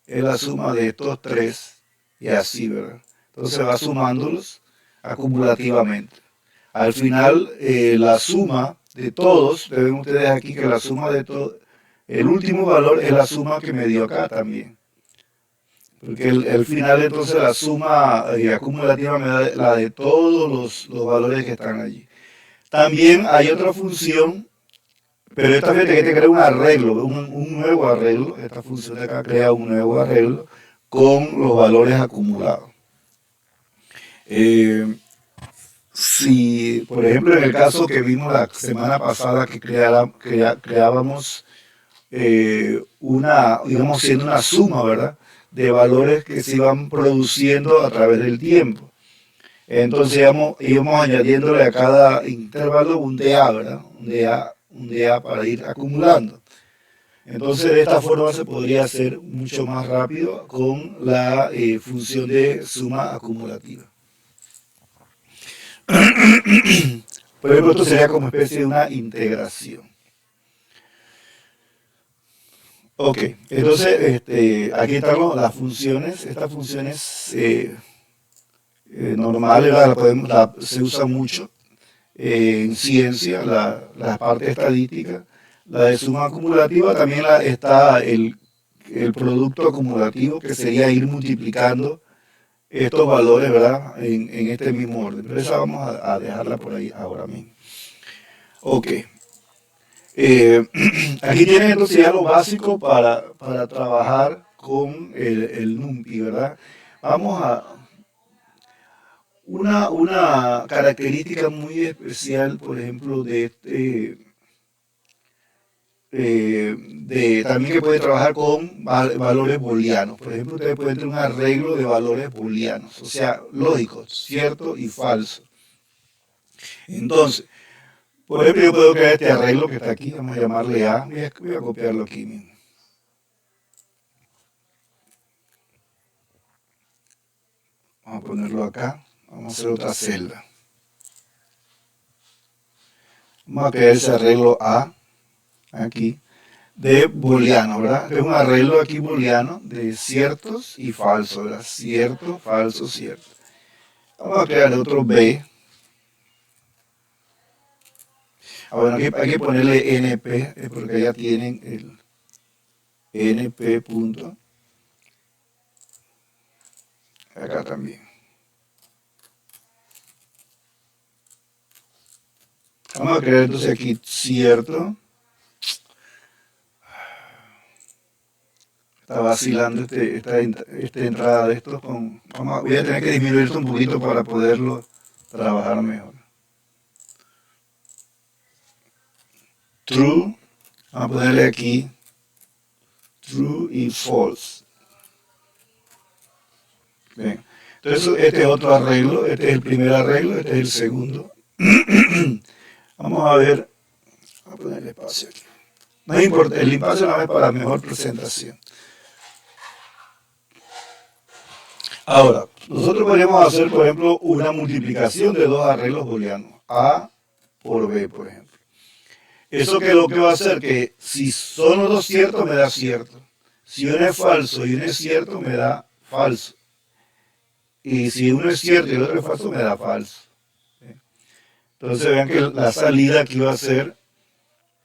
es la suma de estos tres, y así, ¿verdad? Entonces va sumándolos acumulativamente. Al final, la suma de todos, ven ustedes aquí que la suma de todos, el último valor es la suma que me dio acá también. porque el final entonces la suma acumulativa me da la de todos los valores que están allí. También hay otra función, pero esta fíjate que te crea un arreglo, un nuevo arreglo. Esta función de acá crea un nuevo arreglo con los valores acumulados. Eh, si, por ejemplo, en el caso que vimos la semana pasada que creábamos digamos, siendo una suma, ¿verdad? De valores que se iban produciendo a través del tiempo. Entonces íbamos añadiéndole a cada intervalo un DA, ¿verdad? Un DA para ir acumulando. Entonces de esta forma se podría hacer mucho más rápido con la función de suma acumulativa. Por ejemplo, esto sería como especie de una integración. Ok, entonces aquí están las funciones. Estas funciones normales se usan mucho en ciencia, la parte estadística. La de suma acumulativa también está el producto acumulativo, que sería ir multiplicando estos valores, ¿verdad? En este mismo orden. Pero esa vamos a dejarla por ahí ahora mismo. Ok. Aquí tienen entonces ya lo básico para trabajar con el NumPy, ¿verdad? Vamos a una característica muy especial, por ejemplo, también que puede trabajar con valores booleanos. Por ejemplo, ustedes pueden tener un arreglo de valores booleanos, o sea, lógicos, cierto y falso. Entonces, por ejemplo, yo puedo crear este arreglo que está aquí, vamos a llamarle A, voy a copiarlo aquí mismo. Vamos a ponerlo acá, vamos a hacer otra celda. Vamos a crear ese arreglo A, aquí, de booleano, ¿verdad? Es un arreglo aquí booleano de ciertos y falsos, ¿verdad? Cierto, falso, cierto. Vamos a crear otro B. Bueno, aquí hay que ponerle NP, porque ya tienen el NP punto. Acá también. Vamos a crear entonces aquí cierto. Está vacilando esta entrada de estos voy a tener que disminuir esto un poquito para poderlo trabajar mejor. True, vamos a ponerle aquí true y false. Bien. Entonces este es otro arreglo, este es el primer arreglo, este es el segundo. Vamos a ver, vamos a ponerle espacio aquí. No importa, el espacio no es para mejor presentación. Ahora, nosotros podríamos hacer, por ejemplo, una multiplicación de dos arreglos booleanos, A por B, por ejemplo. Eso que lo que va a hacer que si son los dos ciertos, me da cierto. Si uno es falso y uno es cierto, me da falso. Y si uno es cierto y el otro es falso, me da falso. Entonces vean que la salida aquí va a ser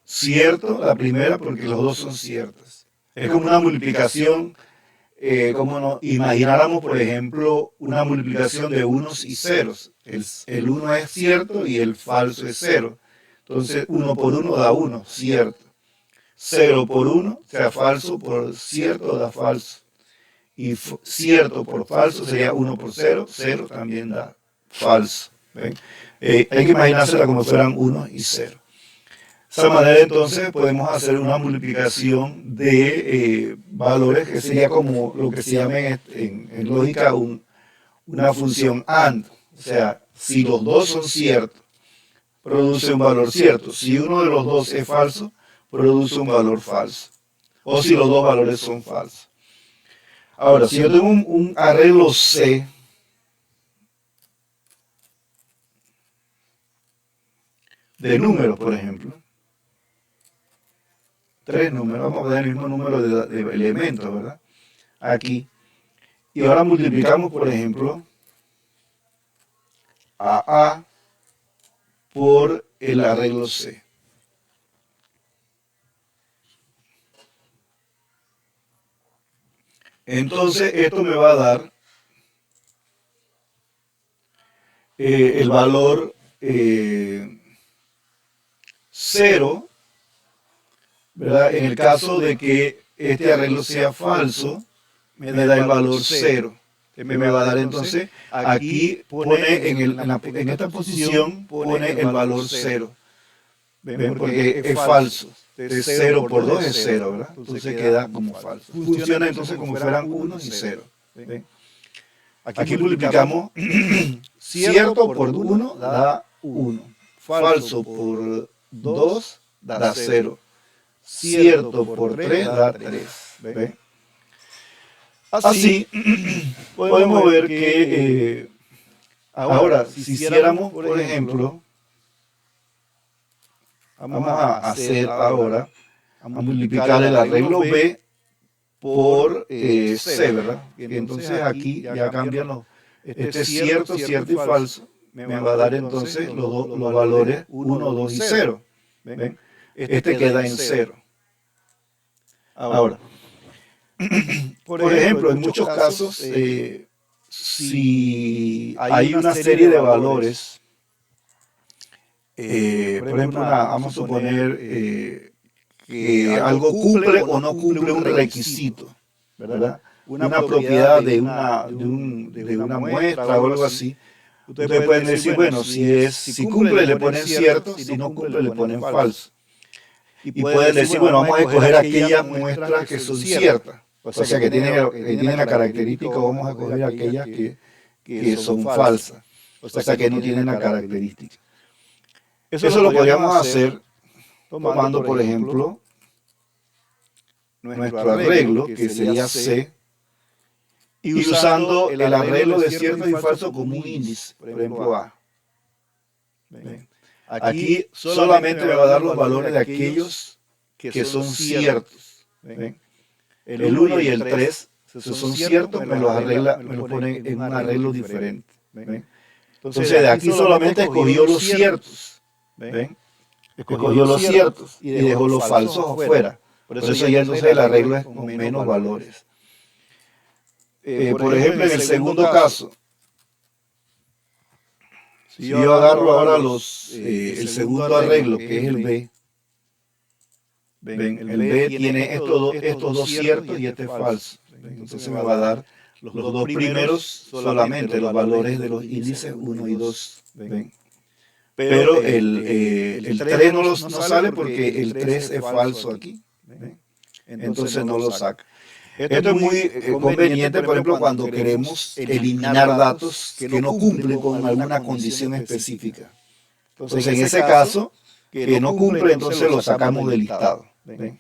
cierto, la primera, porque los dos son ciertos. Es como una multiplicación, como nos imagináramos, por ejemplo, una multiplicación de unos y ceros. El uno es cierto y el falso es cero. Entonces, 1 por 1 da 1, cierto. 0 por 1, o sea, falso por cierto da falso. Y cierto por falso sería 1 por 0, 0 también da falso. ¿Ven? Hay que imaginársela como fueran 1 y 0. De esa manera entonces podemos hacer una multiplicación de valores que sería como lo que se llama en lógica una función AND. O sea, si los dos son ciertos, produce un valor cierto. Si uno de los dos es falso, produce un valor falso. O si los dos valores son falsos. Ahora, si yo tengo un arreglo C de números, por ejemplo, tres números, vamos a poner el mismo número de elementos, ¿verdad? Aquí. Y ahora multiplicamos, por ejemplo, a A por el arreglo C. Entonces esto me va a dar el valor 0, ¿verdad? En el caso de que este arreglo sea falso, me da el valor 0. Me va a dar entonces, aquí pone en esta posición, pone el valor 0. ¿Ven? Porque es falso. De 0 por 2 es 0, ¿verdad? Entonces queda como falso. Funciona entonces como fueran 1 y 0. ¿Ven? Aquí multiplicamos cierto por 1 da 1. Falso por 2 da 0. Cierto por 3 da 3. ¿Ven? Así podemos ver que ahora, si hiciéramos, por ejemplo, vamos a hacer ahora, a multiplicar el arreglo B por C, ¿verdad? Entonces aquí ya cambian este es cierto, cierto y falso. Me va a dar entonces los valores 1, 2 y 0. ¿Ven? Este queda en 0. Ahora, por ejemplo, en muchos casos, si hay una serie de valores, por ejemplo, vamos a suponer que algo cumple o no cumple un requisito, ¿verdad? Una propiedad de una muestra o algo así. Ustedes pueden decir, bueno, si cumple le ponen cierto, si no cumple le ponen falso. Y pueden decir, bueno, vamos a escoger aquellas muestras que son ciertas. O sea, que tienen la característica, vamos a escoger aquellas que son falsas. O sea, que no tienen la característica. Eso lo podríamos hacer tomando, por ejemplo, nuestro arreglo, que sería C, y usando el arreglo de cierto y falso como un índice, por ejemplo A. Aquí solamente me va a dar los valores de aquellos que son ciertos. El 1 y el 3, si son ciertos, me los ponen en un arreglo diferente. Entonces de aquí solamente escogió los ciertos. Escogió los ciertos y dejó los falsos afuera. Por eso ya entonces el arreglo es con menos valores. Por ejemplo, en el segundo caso, si yo agarro ahora el segundo arreglo, que es el B, ¿ven? El B tiene estos dos ciertos y este falso. Entonces me va a dar los dos primeros solamente, los valores de los índices 1 y 2. ¿Ven? Pero el 3 no sale porque el 3 es falso aquí. ¿Ven? Entonces no lo saca. Esto es muy conveniente, por ejemplo, cuando queremos eliminar datos que no cumplen con alguna condición específica. Entonces, en ese caso, que no cumple, entonces lo sacamos del listado. ¿Ven?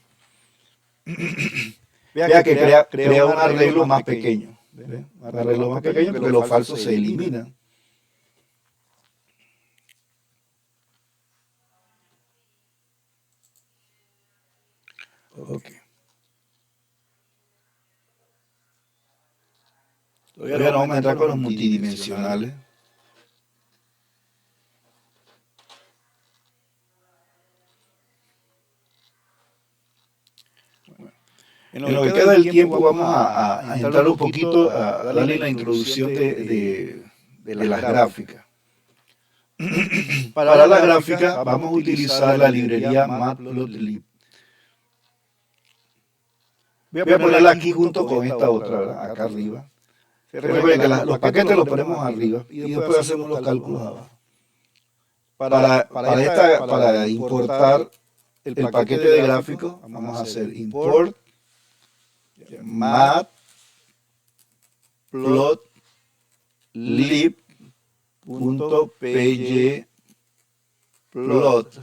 Vea que crea un arreglo más pequeño. ¿Ven? Un arreglo más pequeño porque los falsos se eliminan. Ok. Todavía no vamos a entrar con los multidimensionales. En lo que queda del tiempo vamos a entrar un poquito a darle la introducción de las gráficas. Para la gráfica vamos a utilizar la librería Matplotlib. Voy a ponerla aquí junto con esta otra, ¿verdad? Acá arriba. Recuerden que los paquetes los ponemos arriba y después hacemos los cálculos abajo. Para importar el paquete de gráficos, vamos a hacer import matplotlib.py.plot.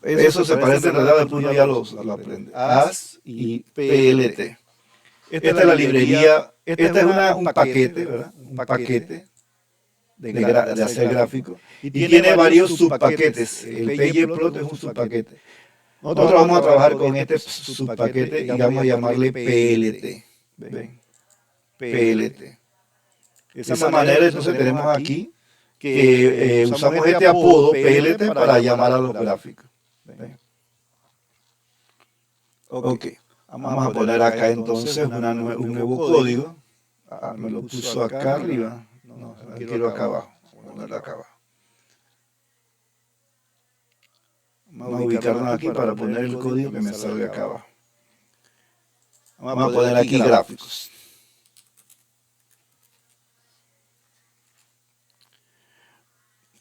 Eso se parece en realidad, después uno ya lo aprende. AS y PLT. Esta es la librería, este es un paquete, ¿verdad? Un paquete de hacer gráficos. Y tiene varios subpaquetes. El PyPlot es un subpaquete. Nosotros vamos a trabajar con este subpaquete y vamos a llamarle PLT. ¿Ven? PLT. De esa manera entonces tenemos aquí que usamos este apodo PLT para llamar a los gráficos. ¿Ven? Ok. Vamos a poner acá entonces un nuevo código. Me lo puso acá arriba. No, quiero acá abajo. Vamos a ponerlo acá abajo. Vamos a ubicarnos aquí para poner el código que me salga acá abajo. Vamos a poner aquí gráficos.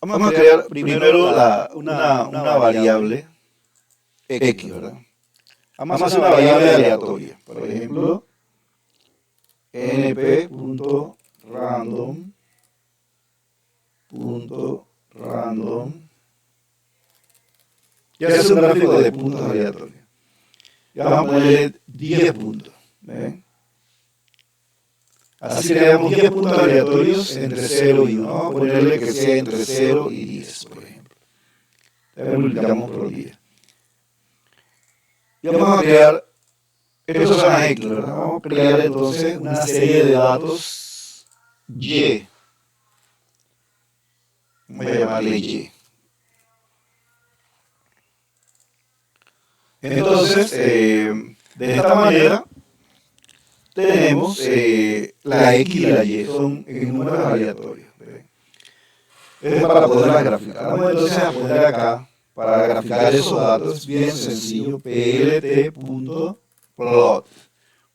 Vamos a crear primero una variable X, ¿verdad? Vamos a hacer una variable aleatoria. Por ejemplo, np.random. Y hace un gráfico de puntos aleatorios. Y vamos a ponerle 10 puntos. ¿Ven? Así creamos 10 puntos aleatorios entre 0 y 1. Vamos a ponerle que sea entre 0 y 10, por ejemplo. Multiplicamos por 10. Y vamos a crear, estos son las X, ¿verdad? Vamos a crear entonces una serie de datos Y. Voy a llamarle Y. Entonces, de esta manera, tenemos la X y la Y, son en números aleatorios. Es para poderlas graficar. Vamos entonces a poner acá, para graficar esos datos, bien sencillo, plt.plot.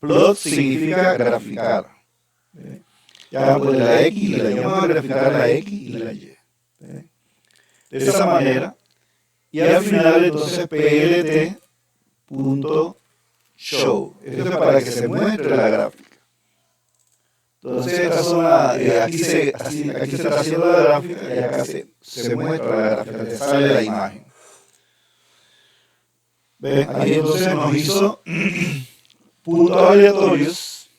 Plot significa graficar. Ya vamos a poner la X y la Y. Vamos a graficar la X y la Y. De esa manera. Y al final entonces plt.show. Esto es para que se muestre la gráfica. Entonces estas son aquí se está haciendo la gráfica y acá se muestra la gráfica, te sale la imagen. ¿Ven? Ahí entonces nos hizo puntos aleatorios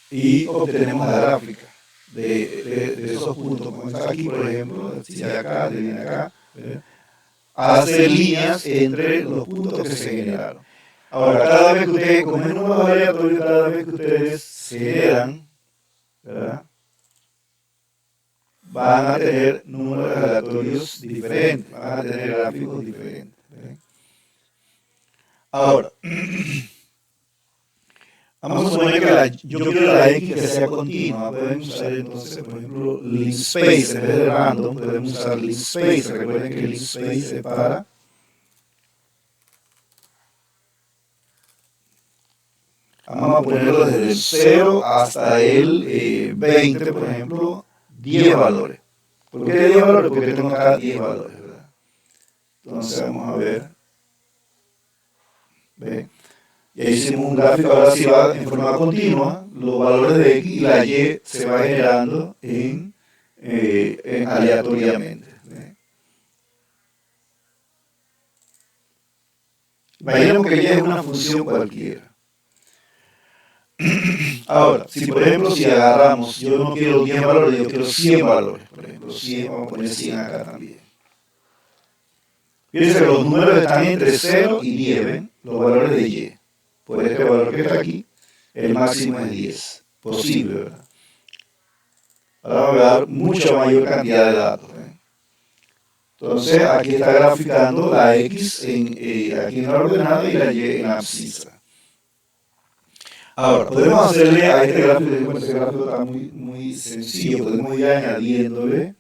y obtenemos la gráfica de esos puntos. Como está aquí, por ejemplo, si de acá, de viene acá, hace líneas entre los puntos que se generaron. Ahora, cada vez que ustedes, como es número aleatorio, cada vez que ustedes se generan, ¿verdad?, van a tener números aleatorios diferentes, van a tener gráficos diferentes. ¿Verdad? Ahora, vamos a suponer que yo quiero la X que sea continua. Pueden usar entonces, por ejemplo, linspace en vez de random, podemos usar linspace. Recuerden que linspace es para vamos a ponerlo desde el 0 hasta el 20, por ejemplo, 10 valores. ¿Por qué 10 valores? Porque tengo acá 10 valores, ¿verdad? Entonces vamos a ver. ¿Ve? Y ahí hicimos un gráfico, ahora sí va en forma continua, los valores de X y la Y se va generando aleatoriamente. ¿Ve? Imaginemos que Y es una función cualquiera. Ahora, si por ejemplo, si agarramos, yo no quiero 10 valores, yo quiero 100 valores, por ejemplo, 100, vamos a poner 100 acá también. Fíjense que los números están entre 0 y 10, ¿ven? Los valores de Y. Por este valor que está aquí, el máximo es 10. Posible, ¿verdad? Ahora vamos a dar mucha mayor cantidad de datos. Entonces, aquí está graficando la X aquí en la ordenada y la Y en la abscisa. Ahora, podemos hacerle a este gráfico, este gráfico está muy sencillo, podemos ir añadiéndole,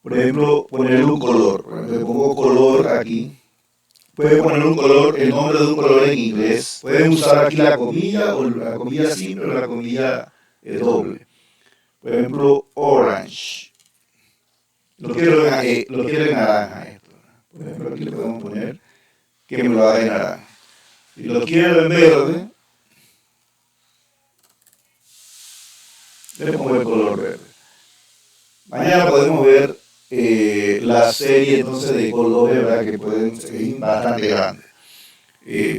por ejemplo, ponerle un color. Por ejemplo, le pongo color aquí. Pueden poner un color, el nombre de un color en inglés. Pueden usar aquí la comilla o la comilla simple o la comilla doble. Por ejemplo, orange. Lo quiero en naranja esto. Por ejemplo, aquí le podemos poner que me lo haga en naranja. Si lo quiero en verde, le pongo el color verde. Mañana podemos ver la serie entonces de colores, ¿verdad?, que pueden ser bastante grandes.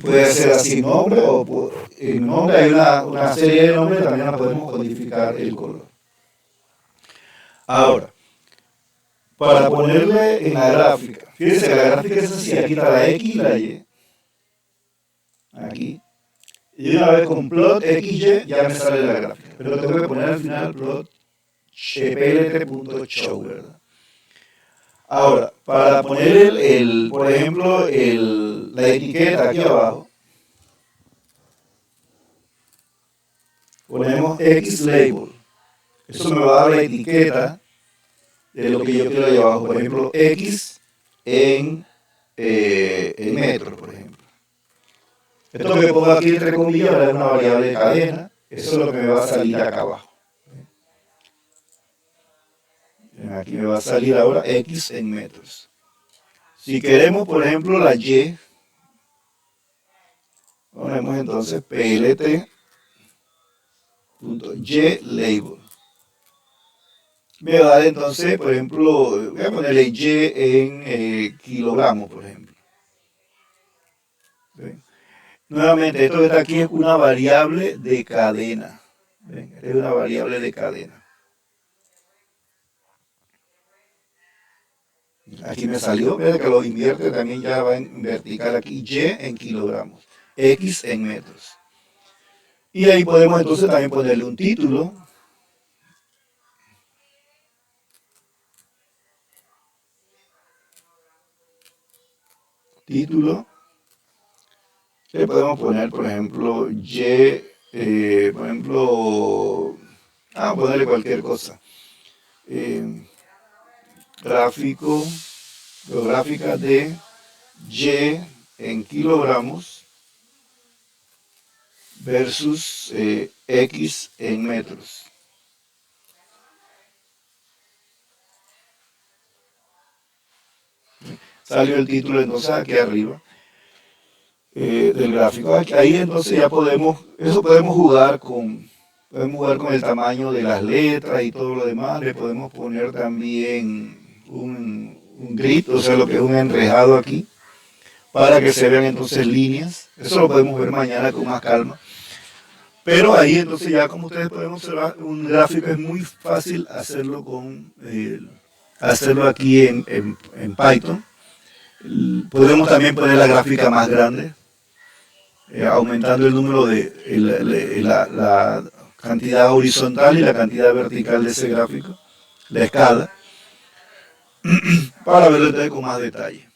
Puede ser así nombre o en nombre hay una serie de nombres, también la podemos codificar el color. Ahora, para ponerle en la gráfica, fíjense que la gráfica es así, aquí está la X y la Y. Aquí. Y una vez con plot XY ya me sale la gráfica. Pero tengo que poner al final plot plt.show, ¿verdad? Ahora, para poner por ejemplo, la etiqueta aquí abajo, ponemos X label. Eso me va a dar la etiqueta de lo que yo quiero ahí abajo. Por ejemplo, X en metros, por ejemplo. Esto que pongo aquí entre comillas es una variable de cadena. Eso es lo que me va a salir acá abajo. Aquí me va a salir ahora X en metros. Si queremos, por ejemplo, la Y, ponemos entonces plt.ylabel. Me va a dar entonces, por ejemplo, voy a ponerle Y en kilogramos, por ejemplo. ¿Ven? Nuevamente, esto que está aquí es una variable de cadena. ¿Ven? Esta es una variable de cadena. Aquí me salió, mira que lo invierte, también ya va en vertical aquí, Y en kilogramos, X en metros. Y ahí podemos entonces también ponerle un título. Título. Le podemos poner, por ejemplo, por ejemplo, ponerle cualquier cosa. Gráfica de Y en kilogramos versus X en metros. Salió el título entonces aquí arriba del gráfico. Ahí entonces ya podemos jugar con el tamaño de las letras y todo lo demás. Le podemos poner también un grid, o sea, lo que es un enrejado aquí, para que se vean entonces líneas. Eso lo podemos ver mañana con más calma. Pero ahí entonces ya como ustedes pueden observar, un gráfico es muy fácil hacerlo hacerlo aquí en Python. Podemos también poner la gráfica más grande, aumentando el número de la cantidad horizontal y la cantidad vertical de ese gráfico, la escala, para verlo entonces con más detalle.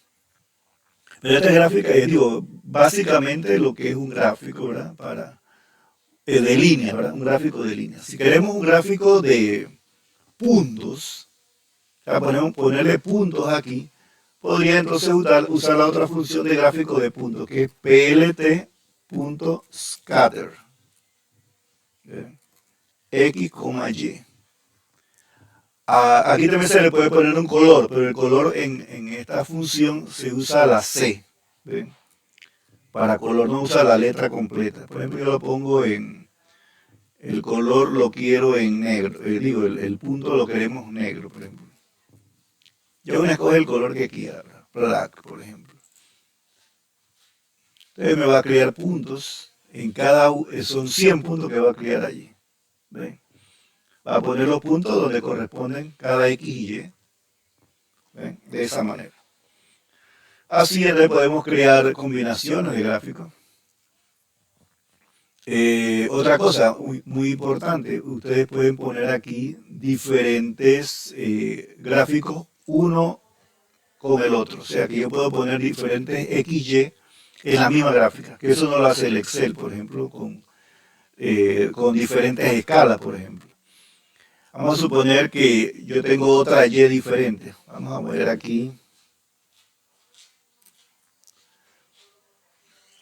Pero esta gráfica es, digo, básicamente lo que es un gráfico, ¿verdad? De líneas, ¿verdad? Un gráfico de líneas. Si queremos un gráfico de puntos, ponerle puntos aquí, podría entonces usar la otra función de gráfico de puntos, que es plt.scatter. X, Y. Aquí también se le puede poner un color, pero el color en esta función se usa la C. ¿Ven? Para color no usa la letra completa. Por ejemplo, yo lo pongo el color lo quiero en negro. Digo, el punto lo queremos negro, por ejemplo. Yo me escoge el color que quiera, black, por ejemplo. Entonces me va a crear puntos. Son 100 puntos que va a crear allí. ¿Ven? Va a poner los puntos donde corresponden cada X y Y. ¿Ven? De esa manera. Así entonces podemos crear combinaciones de gráficos. Otra cosa muy importante, ustedes pueden poner aquí diferentes gráficos uno con el otro. O sea que yo puedo poner diferentes XY en la misma gráfica, que eso no lo hace el Excel, por ejemplo, con diferentes escalas, por ejemplo. Vamos a suponer que yo tengo otra Y diferente. Vamos a poner aquí.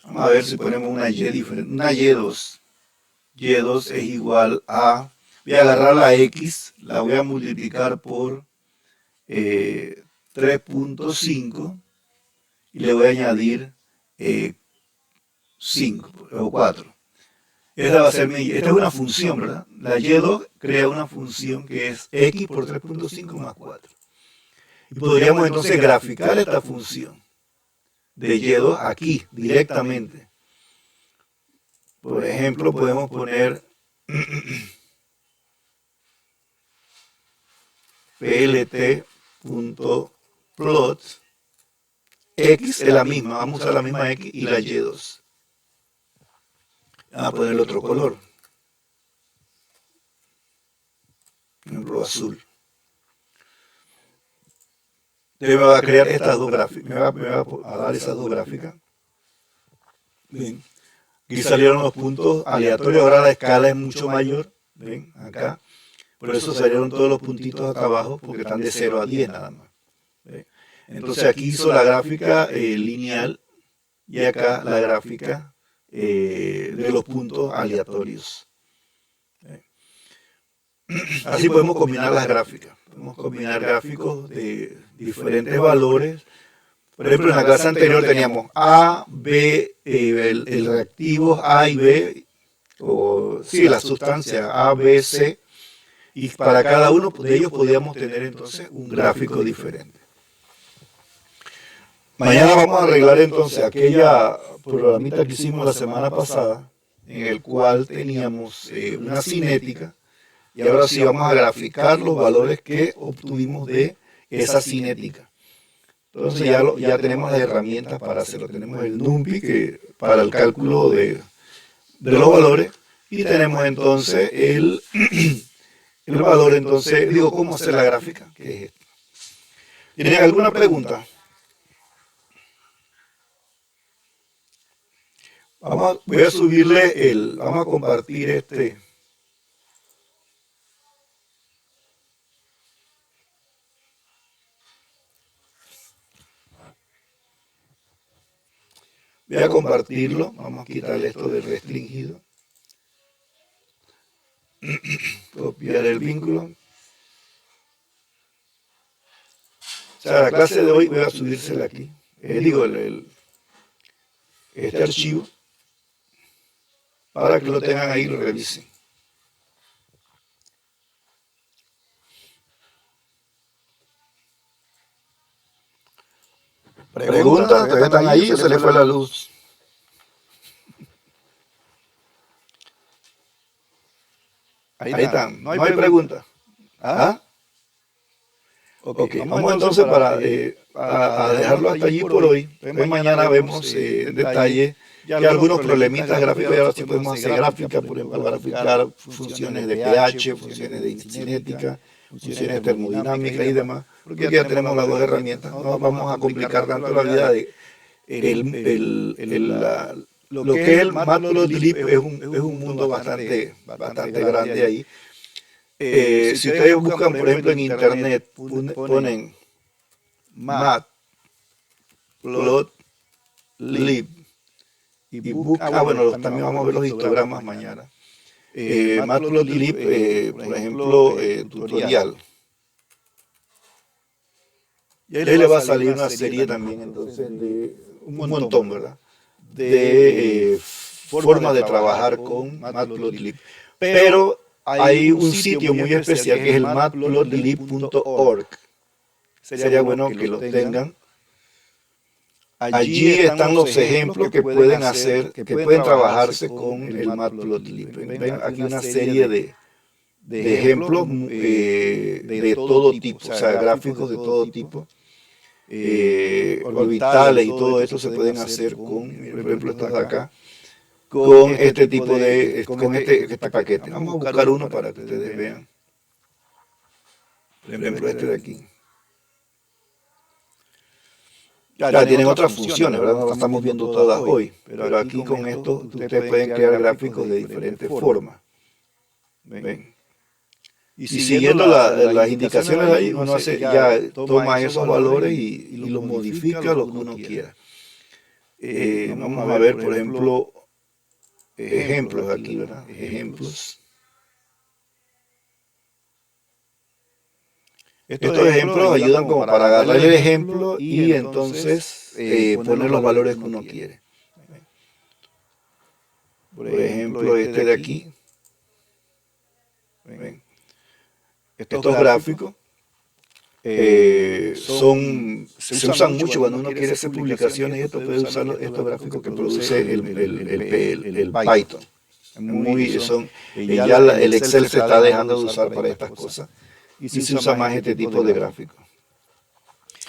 Vamos a ver si ponemos una Y diferente, una Y2. Y2 es igual a, voy a agarrar la X, la voy a multiplicar por 3.5 y le voy a añadir 5 o 4. Esta va a ser esta es una función, ¿verdad? La Y2 crea una función que es X por 3.5 más 4. Y podríamos entonces graficar esta función de Y2 aquí directamente. Por ejemplo, podemos poner plt.plot. X es la misma, vamos a usar la misma X y la Y2. Vamos a ponerle otro color. Por ejemplo, azul. Entonces me va a crear estas dos gráficas, me va a dar esas dos gráficas. Bien. Aquí salieron los puntos aleatorios, ahora la escala es mucho mayor, ven acá, por eso salieron todos los puntitos acá abajo, porque están de 0 a 10 nada más. ¿Ven? Entonces aquí hizo la gráfica lineal y acá la gráfica de los puntos aleatorios. Así podemos combinar las gráficas, podemos combinar gráficos de diferentes valores. Por ejemplo, en la clase anterior teníamos A, B, el reactivo A y B, o sí, la sustancia A, B, C, y para cada uno de ellos podíamos tener entonces un gráfico diferente. Mañana vamos a arreglar entonces aquella programita que hicimos la semana pasada, en el cual teníamos una cinética, y ahora sí vamos a graficar los valores que obtuvimos de esa cinética. Entonces ya tenemos las herramientas para hacerlo. Tenemos el NumPy para el cálculo de los valores, y tenemos entonces el valor, entonces, digo, ¿cómo hacer la gráfica? ¿Qué es esto? ¿Tienen alguna pregunta? Voy a subirle vamos a compartir voy a compartirlo, vamos a quitarle esto de restringido, copiar el vínculo. O sea, la clase de hoy voy a subírsela aquí, este archivo, para que lo tengan ahí y lo revisen. Preguntas, todavía están ahí o se les fue la luz. Ahí están, no hay preguntas. ¿Ah? Ok, vamos entonces a dejarlo hasta allí por hoy. Pues mañana vemos en detalle ya algunos problemitas gráficos, y ahora sí podemos hacer gráfica, por ejemplo, graficar funciones de pH, funciones de cinética, funciones termodinámicas y demás, porque ya tenemos las dos herramientas. No vamos a complicar tanto la vida de lo que es el Matplotlib. Es un mundo bastante grande ahí. Si ustedes buscan, por ejemplo, en internet, ponen Matplotlib y buscan, bueno, también vamos a ver los histogramas mañana. Matplotlib, por ejemplo, tutorial. Y ahí le va a salir una serie también, entonces, de un montón, ¿verdad? De formas de trabajar con Matplotlib. Pero hay un sitio muy especial que es el matplotlib.org. Sería bueno que lo tengan. Allí están los ejemplos que pueden hacer, que pueden trabajarse con el Matplotlib. Ven aquí una serie de ejemplos de todo tipo, o sea, gráficos de todo tipo. Orbitales y todo eso se pueden hacer con, por ejemplo, estos de acá, con este tipo de, con este paquete. Vamos a buscar uno para que ustedes vean. Por ejemplo, este de aquí. Ya tienen otras funciones, ¿verdad? No las estamos viendo todas hoy, pero aquí con esto ustedes pueden crear gráficos de diferentes formas. ¿Ven? Y siguiendo las indicaciones de ahí, uno ya toma esos valores y los modifica lo que uno quiera. Vamos a ver, por ejemplo, ejemplos aquí, ¿verdad? Ejemplos. Estos ejemplos ayudan como para agarrar el ejemplo y entonces poner los valores que uno quiere. Por ejemplo, este de aquí. ¿Ven? Estos gráficos se usan mucho cuando uno quiere hacer publicaciones, y esto puede usar estos gráficos que produce el Python. Ya el Excel se está dejando de usar para estas cosas y se usa más este tipo de gráficos.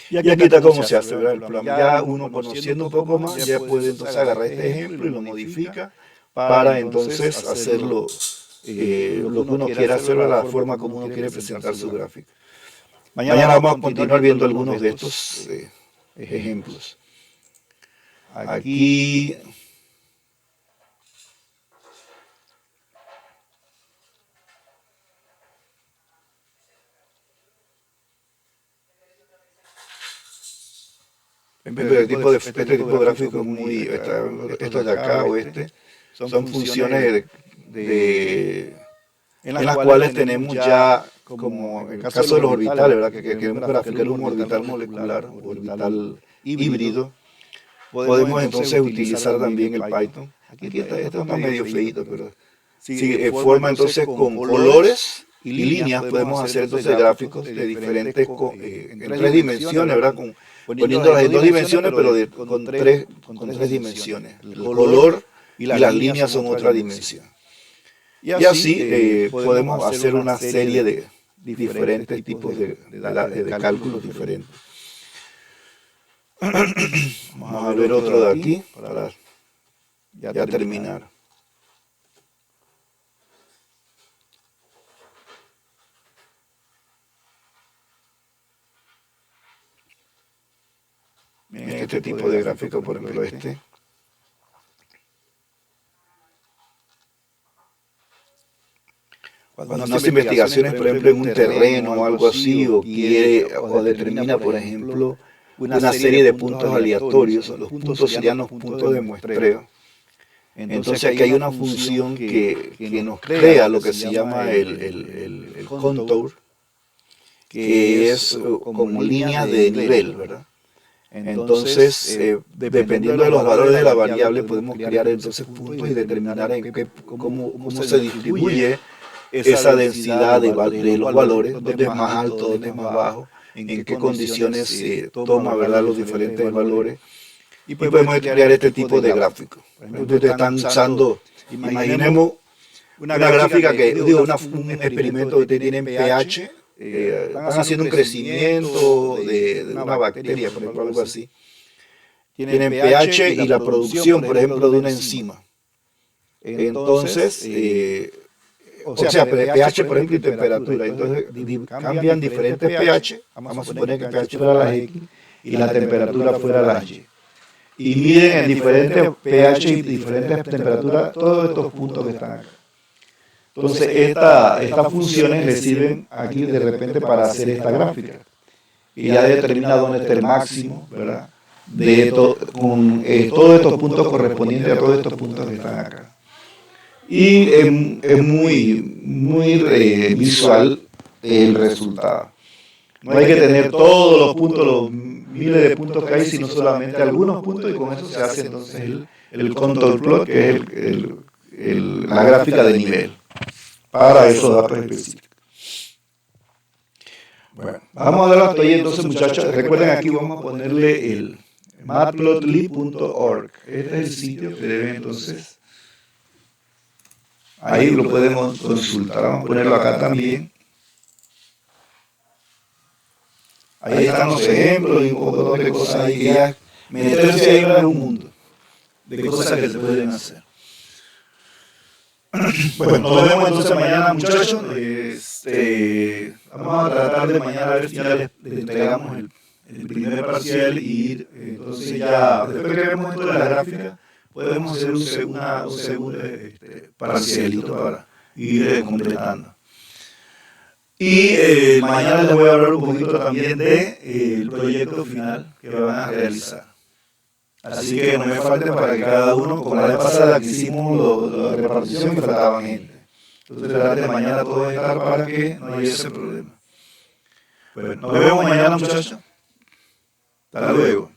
Y aquí está cómo se hace, ¿verdad? El plan. Ya uno conociendo un poco más, ya puede entonces agarrar este ejemplo y lo modifica para entonces hacerlo lo que uno quiere hacer, la forma como uno quiere presentar su gráfico. Mañana vamos a continuar viendo algunos de estos ejemplos. Aquí Este tipo de gráfico es muy, esto de acá o son funciones en las cuales tenemos ya, como en el caso de los orbitales, ¿verdad? Que queremos graficar un orbital molecular, orbital híbrido, podemos entonces utilizar también el Python. Aquí está, esto está medio feíto, pero si forma entonces con colores y líneas, podemos hacer entonces gráficos de diferentes, en 3 dimensiones, ¿verdad? Poniéndolas en 2 dimensiones, pero con tres dimensiones. El color y las líneas son otra dimensión. Y así podemos hacer una serie de diferentes tipos de cálculos diferentes. Vamos a ver otro de aquí para ya terminar. Miren este tipo de gráfico, por ejemplo Cuando uno hace investigaciones, por ejemplo, en un terreno o algo así, o quiere, o determina, por ejemplo, una serie de puntos aleatorios, los puntos serían los puntos de muestreo. Entonces aquí hay una función que nos crea lo que se llama el contour, que es como líneas de nivel, ¿verdad? Entonces, dependiendo de los valores de la variable, podemos crear entonces puntos y determinar cómo se distribuye esa densidad de los valores, dónde es más alto, dónde es más bajo, en qué condiciones toma, ¿verdad?, los diferentes valores. Y podemos crear este tipo de gráficos. Ustedes están usando, imaginemos una gráfica un experimento que ustedes tienen pH, están haciendo un crecimiento de una bacteria, por ejemplo, algo así. Tienen pH y la producción, por ejemplo, de una enzima. Entonces, o sea, pH, por ejemplo, y temperatura. Entonces, cambian diferentes pH. Vamos a suponer que pH fuera la X y la temperatura fuera la Y. Y miden en diferentes pH y diferentes temperaturas todos estos puntos que están acá. Entonces, estas funciones le sirven aquí de repente para hacer esta gráfica. Y ya determina dónde está el máximo, ¿verdad? Con todos estos puntos correspondientes a todos estos puntos que están acá. Y es muy visual el resultado. No hay que tener todos los puntos, los miles de puntos que hay, sino solamente algunos puntos, y con eso se hace entonces el contour plot, que es la gráfica de nivel para esos datos específicos. Bueno, vamos a darlo hasta ahí entonces, muchachos. Recuerden, aquí vamos a ponerle el matplotlib.org. Este es el sitio que deben entonces. Ahí lo podemos consultar. Vamos a ponerlo acá también. Ahí están los ejemplos y un poco de cosas ahí que ya meterse ahí es un mundo de cosas que se pueden hacer. Bueno, nos vemos entonces mañana, muchachos. Vamos a tratar de mañana a ver si ya les entregamos el primer parcial y ir, entonces ya, después que vemos esto de la gráfica, podemos hacer un segundo parcialito para ir completando. Y mañana les voy a hablar un poquito también del proyecto final que van a realizar. Así que no me falten para que cada uno, como la vez pasada que hicimos la repartición, que faltaban gente. Entonces tratar de mañana todo estar para que no haya ese problema. Bueno, nos vemos mañana, muchachos. Hasta luego.